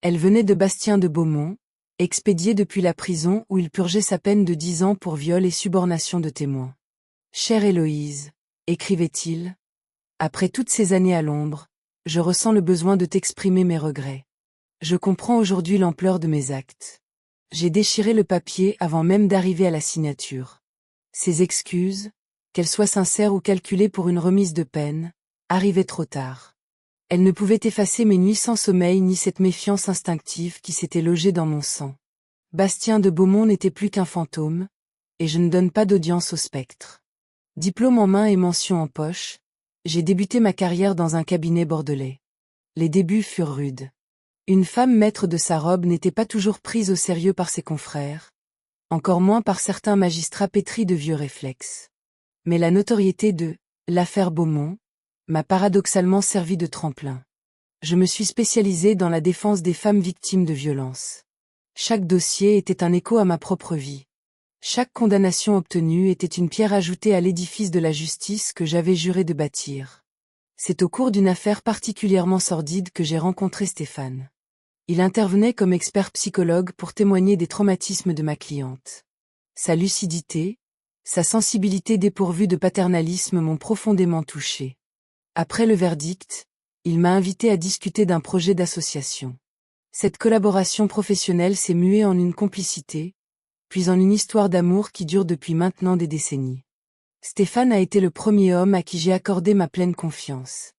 Elle venait de Bastien de Beaumont, expédié depuis la prison où il purgeait sa peine de 10 ans pour viol et subornation de témoins. « Chère Héloïse », écrivait-il, « après toutes ces années à l'ombre, je ressens le besoin de t'exprimer mes regrets. Je comprends aujourd'hui l'ampleur de mes actes. J'ai déchiré le papier avant même d'arriver à la signature. Ces excuses, qu'elles soient sincères ou calculées pour une remise de peine, arrivaient trop tard. Elle ne pouvait effacer mes nuits sans sommeil ni cette méfiance instinctive qui s'était logée dans mon sang. Bastien de Beaumont n'était plus qu'un fantôme, et je ne donne pas d'audience au spectre. Diplôme en main et mention en poche, j'ai débuté ma carrière dans un cabinet bordelais. Les débuts furent rudes. Une femme maître de sa robe n'était pas toujours prise au sérieux par ses confrères, encore moins par certains magistrats pétris de vieux réflexes. Mais la notoriété de l'affaire Beaumont m'a paradoxalement servi de tremplin. Je me suis spécialisée dans la défense des femmes victimes de violences. Chaque dossier était un écho à ma propre vie. Chaque condamnation obtenue était une pierre ajoutée à l'édifice de la justice que j'avais juré de bâtir. C'est au cours d'une affaire particulièrement sordide que j'ai rencontré Stéphane. Il intervenait comme expert psychologue pour témoigner des traumatismes de ma cliente. Sa lucidité, sa sensibilité dépourvue de paternalisme m'ont profondément touché. Après le verdict, il m'a invité à discuter d'un projet d'association. Cette collaboration professionnelle s'est muée en une complicité, puis en une histoire d'amour qui dure depuis maintenant des décennies. Stéphane a été le premier homme à qui j'ai accordé ma pleine confiance.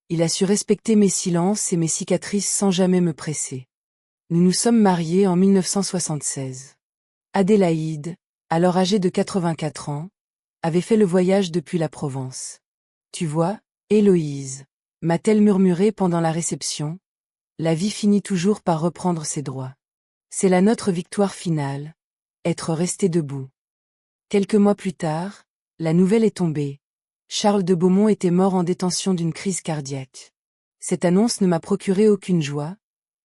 Il a su respecter mes silences et mes cicatrices sans jamais me presser. Nous nous sommes mariés en 1976. Adélaïde, alors âgée de 84 ans, avait fait le voyage depuis la Provence. Tu vois, Héloïse, m'a-t-elle murmuré pendant la réception, la vie finit toujours par reprendre ses droits. C'est là notre victoire finale, être resté debout. Quelques mois plus tard, la nouvelle est tombée. Charles de Beaumont était mort en détention d'une crise cardiaque. Cette annonce ne m'a procuré aucune joie,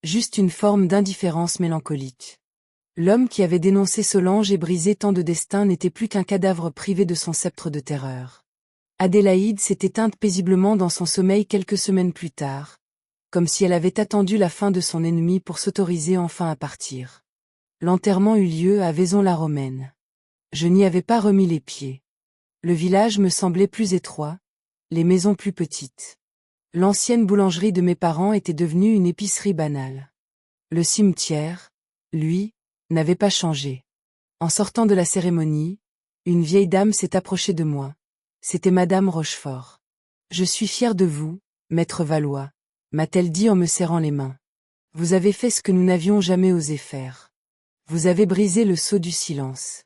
juste une forme d'indifférence mélancolique. L'homme qui avait dénoncé Solange et brisé tant de destins n'était plus qu'un cadavre privé de son sceptre de terreur. Adélaïde s'est éteinte paisiblement dans son sommeil quelques semaines plus tard, comme si elle avait attendu la fin de son ennemi pour s'autoriser enfin à partir. L'enterrement eut lieu à Vaison-la-Romaine. Je n'y avais pas remis les pieds. Le village me semblait plus étroit, les maisons plus petites. L'ancienne boulangerie de mes parents était devenue une épicerie banale. Le cimetière, lui, n'avait pas changé. En sortant de la cérémonie, une vieille dame s'est approchée de moi. C'était Madame Rochefort. « Je suis fière de vous, maître Valois », m'a-t-elle dit en me serrant les mains. Vous avez fait ce que nous n'avions jamais osé faire. Vous avez brisé le sceau du silence.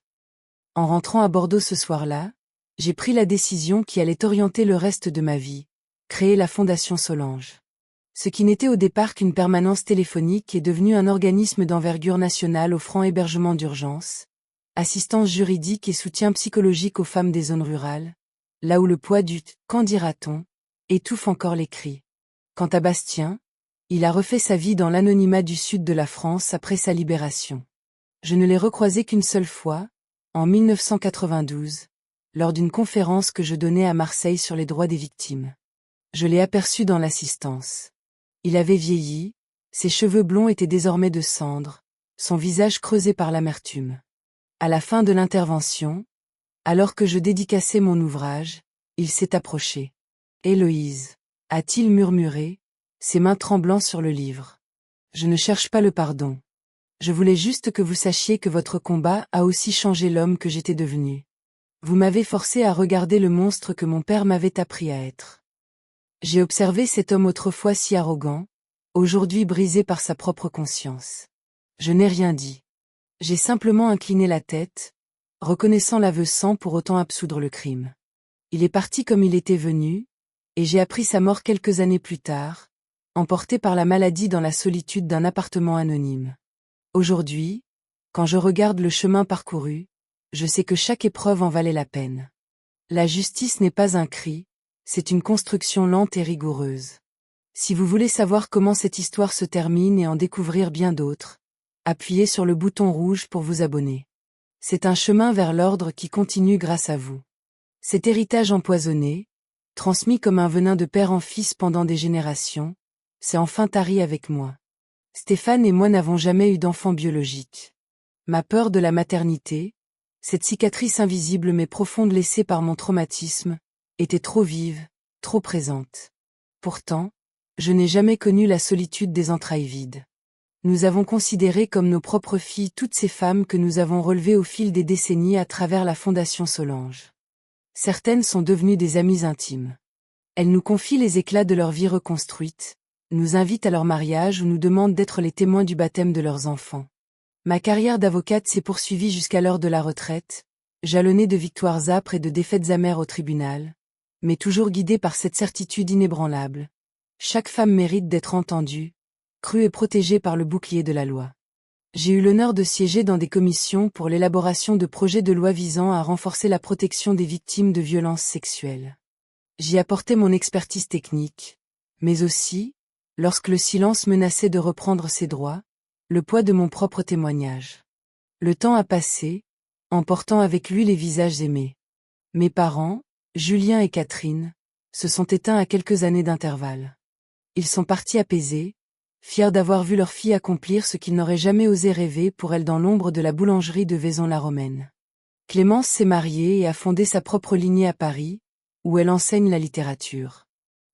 En rentrant à Bordeaux ce soir-là, j'ai pris la décision qui allait orienter le reste de ma vie, créer la Fondation Solange. Ce qui n'était au départ qu'une permanence téléphonique est devenu un organisme d'envergure nationale offrant hébergement d'urgence, assistance juridique et soutien psychologique aux femmes des zones rurales, là où le poids du « qu'en dira-t-on » étouffe encore les cris. Quant à Bastien, il a refait sa vie dans l'anonymat du sud de la France après sa libération. Je ne l'ai recroisé qu'une seule fois, en 1992, lors d'une conférence que je donnais à Marseille sur les droits des victimes. Je l'ai aperçu dans l'assistance. Il avait vieilli, ses cheveux blonds étaient désormais de cendre, son visage creusé par l'amertume. À la fin de l'intervention, alors que je dédicaçais mon ouvrage, il s'est approché. « Héloïse » a-t-il murmuré, ses mains tremblant sur le livre. Je ne cherche pas le pardon. Je voulais juste que vous sachiez que votre combat a aussi changé l'homme que j'étais devenu. Vous m'avez forcé à regarder le monstre que mon père m'avait appris à être. J'ai observé cet homme autrefois si arrogant, aujourd'hui brisé par sa propre conscience. Je n'ai rien dit. J'ai simplement incliné la tête, reconnaissant l'aveu sans pour autant absoudre le crime. Il est parti comme il était venu, et j'ai appris sa mort quelques années plus tard, emporté par la maladie dans la solitude d'un appartement anonyme. Aujourd'hui, quand je regarde le chemin parcouru, je sais que chaque épreuve en valait la peine. La justice n'est pas un cri, c'est une construction lente et rigoureuse. Si vous voulez savoir comment cette histoire se termine et en découvrir bien d'autres, appuyez sur le bouton rouge pour vous abonner. C'est un chemin vers l'ordre qui continue grâce à vous. Cet héritage empoisonné, transmis comme un venin de père en fils pendant des générations, s'est enfin tari avec moi. Stéphane et moi n'avons jamais eu d'enfant biologique. Ma peur de la maternité, cette cicatrice invisible mais profonde laissée par mon traumatisme, était trop vive, trop présente. Pourtant, je n'ai jamais connu la solitude des entrailles vides. Nous avons considéré comme nos propres filles toutes ces femmes que nous avons relevées au fil des décennies à travers la Fondation Solange. Certaines sont devenues des amies intimes. Elles nous confient les éclats de leur vie reconstruite, nous invitent à leur mariage ou nous demandent d'être les témoins du baptême de leurs enfants. Ma carrière d'avocate s'est poursuivie jusqu'à l'heure de la retraite, jalonnée de victoires âpres et de défaites amères au tribunal, mais toujours guidée par cette certitude inébranlable. Chaque femme mérite d'être entendue, crue et protégée par le bouclier de la loi. J'ai eu l'honneur de siéger dans des commissions pour l'élaboration de projets de loi visant à renforcer la protection des victimes de violences sexuelles. J'y apportais mon expertise technique, mais aussi, lorsque le silence menaçait de reprendre ses droits, le poids de mon propre témoignage. Le temps a passé, emportant avec lui les visages aimés. Mes parents, Julien et Catherine, se sont éteints à quelques années d'intervalle. Ils sont partis apaisés, fiers d'avoir vu leur fille accomplir ce qu'ils n'auraient jamais osé rêver pour elle dans l'ombre de la boulangerie de Vaison-la-Romaine. Clémence s'est mariée et a fondé sa propre lignée à Paris, où elle enseigne la littérature.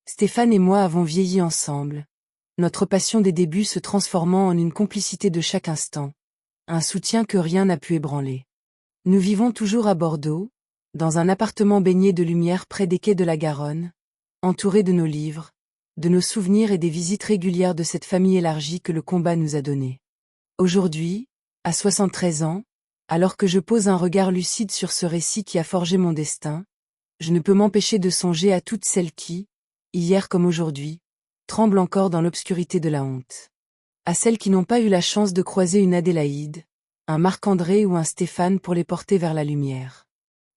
Stéphane et moi avons vieilli ensemble, notre passion des débuts se transformant en une complicité de chaque instant, un soutien que rien n'a pu ébranler. Nous vivons toujours à Bordeaux, dans un appartement baigné de lumière près des quais de la Garonne, entouré de nos livres, de nos souvenirs et des visites régulières de cette famille élargie que le combat nous a donnée. Aujourd'hui, à 73 ans, alors que je pose un regard lucide sur ce récit qui a forgé mon destin, je ne peux m'empêcher de songer à toutes celles qui, hier comme aujourd'hui, tremblent encore dans l'obscurité de la honte. À celles qui n'ont pas eu la chance de croiser une Adélaïde, un Marc-André ou un Stéphane pour les porter vers la lumière.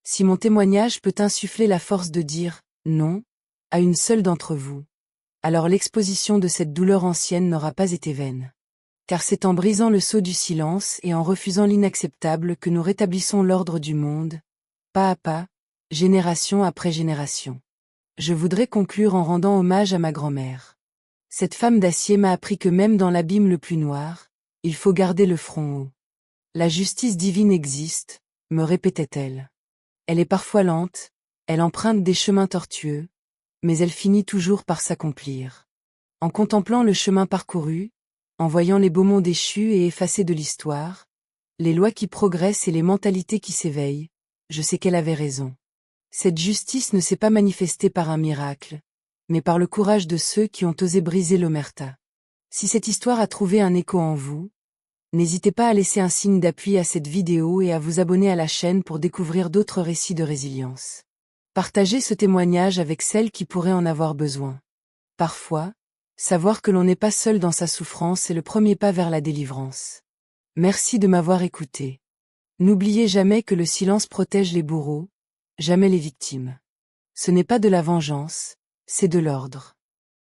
Si mon témoignage peut insuffler la force de dire « non » à une seule d'entre vous, alors l'exposition de cette douleur ancienne n'aura pas été vaine. Car c'est en brisant le sceau du silence et en refusant l'inacceptable que nous rétablissons l'ordre du monde, pas à pas, génération après génération. Je voudrais conclure en rendant hommage à ma grand-mère. Cette femme d'acier m'a appris que même dans l'abîme le plus noir, il faut garder le front haut. La justice divine existe, me répétait-elle. Elle est parfois lente, elle emprunte des chemins tortueux, mais elle finit toujours par s'accomplir. En contemplant le chemin parcouru, en voyant les beaux monts déchus et effacés de l'histoire, les lois qui progressent et les mentalités qui s'éveillent, je sais qu'elle avait raison. Cette justice ne s'est pas manifestée par un miracle, mais par le courage de ceux qui ont osé briser l'omerta. Si cette histoire a trouvé un écho en vous, n'hésitez pas à laisser un signe d'appui à cette vidéo et à vous abonner à la chaîne pour découvrir d'autres récits de résilience. Partagez ce témoignage avec celles qui pourraient en avoir besoin. Parfois, savoir que l'on n'est pas seul dans sa souffrance est le premier pas vers la délivrance. Merci de m'avoir écouté. N'oubliez jamais que le silence protège les bourreaux, jamais les victimes. Ce n'est pas de la vengeance, c'est de l'ordre.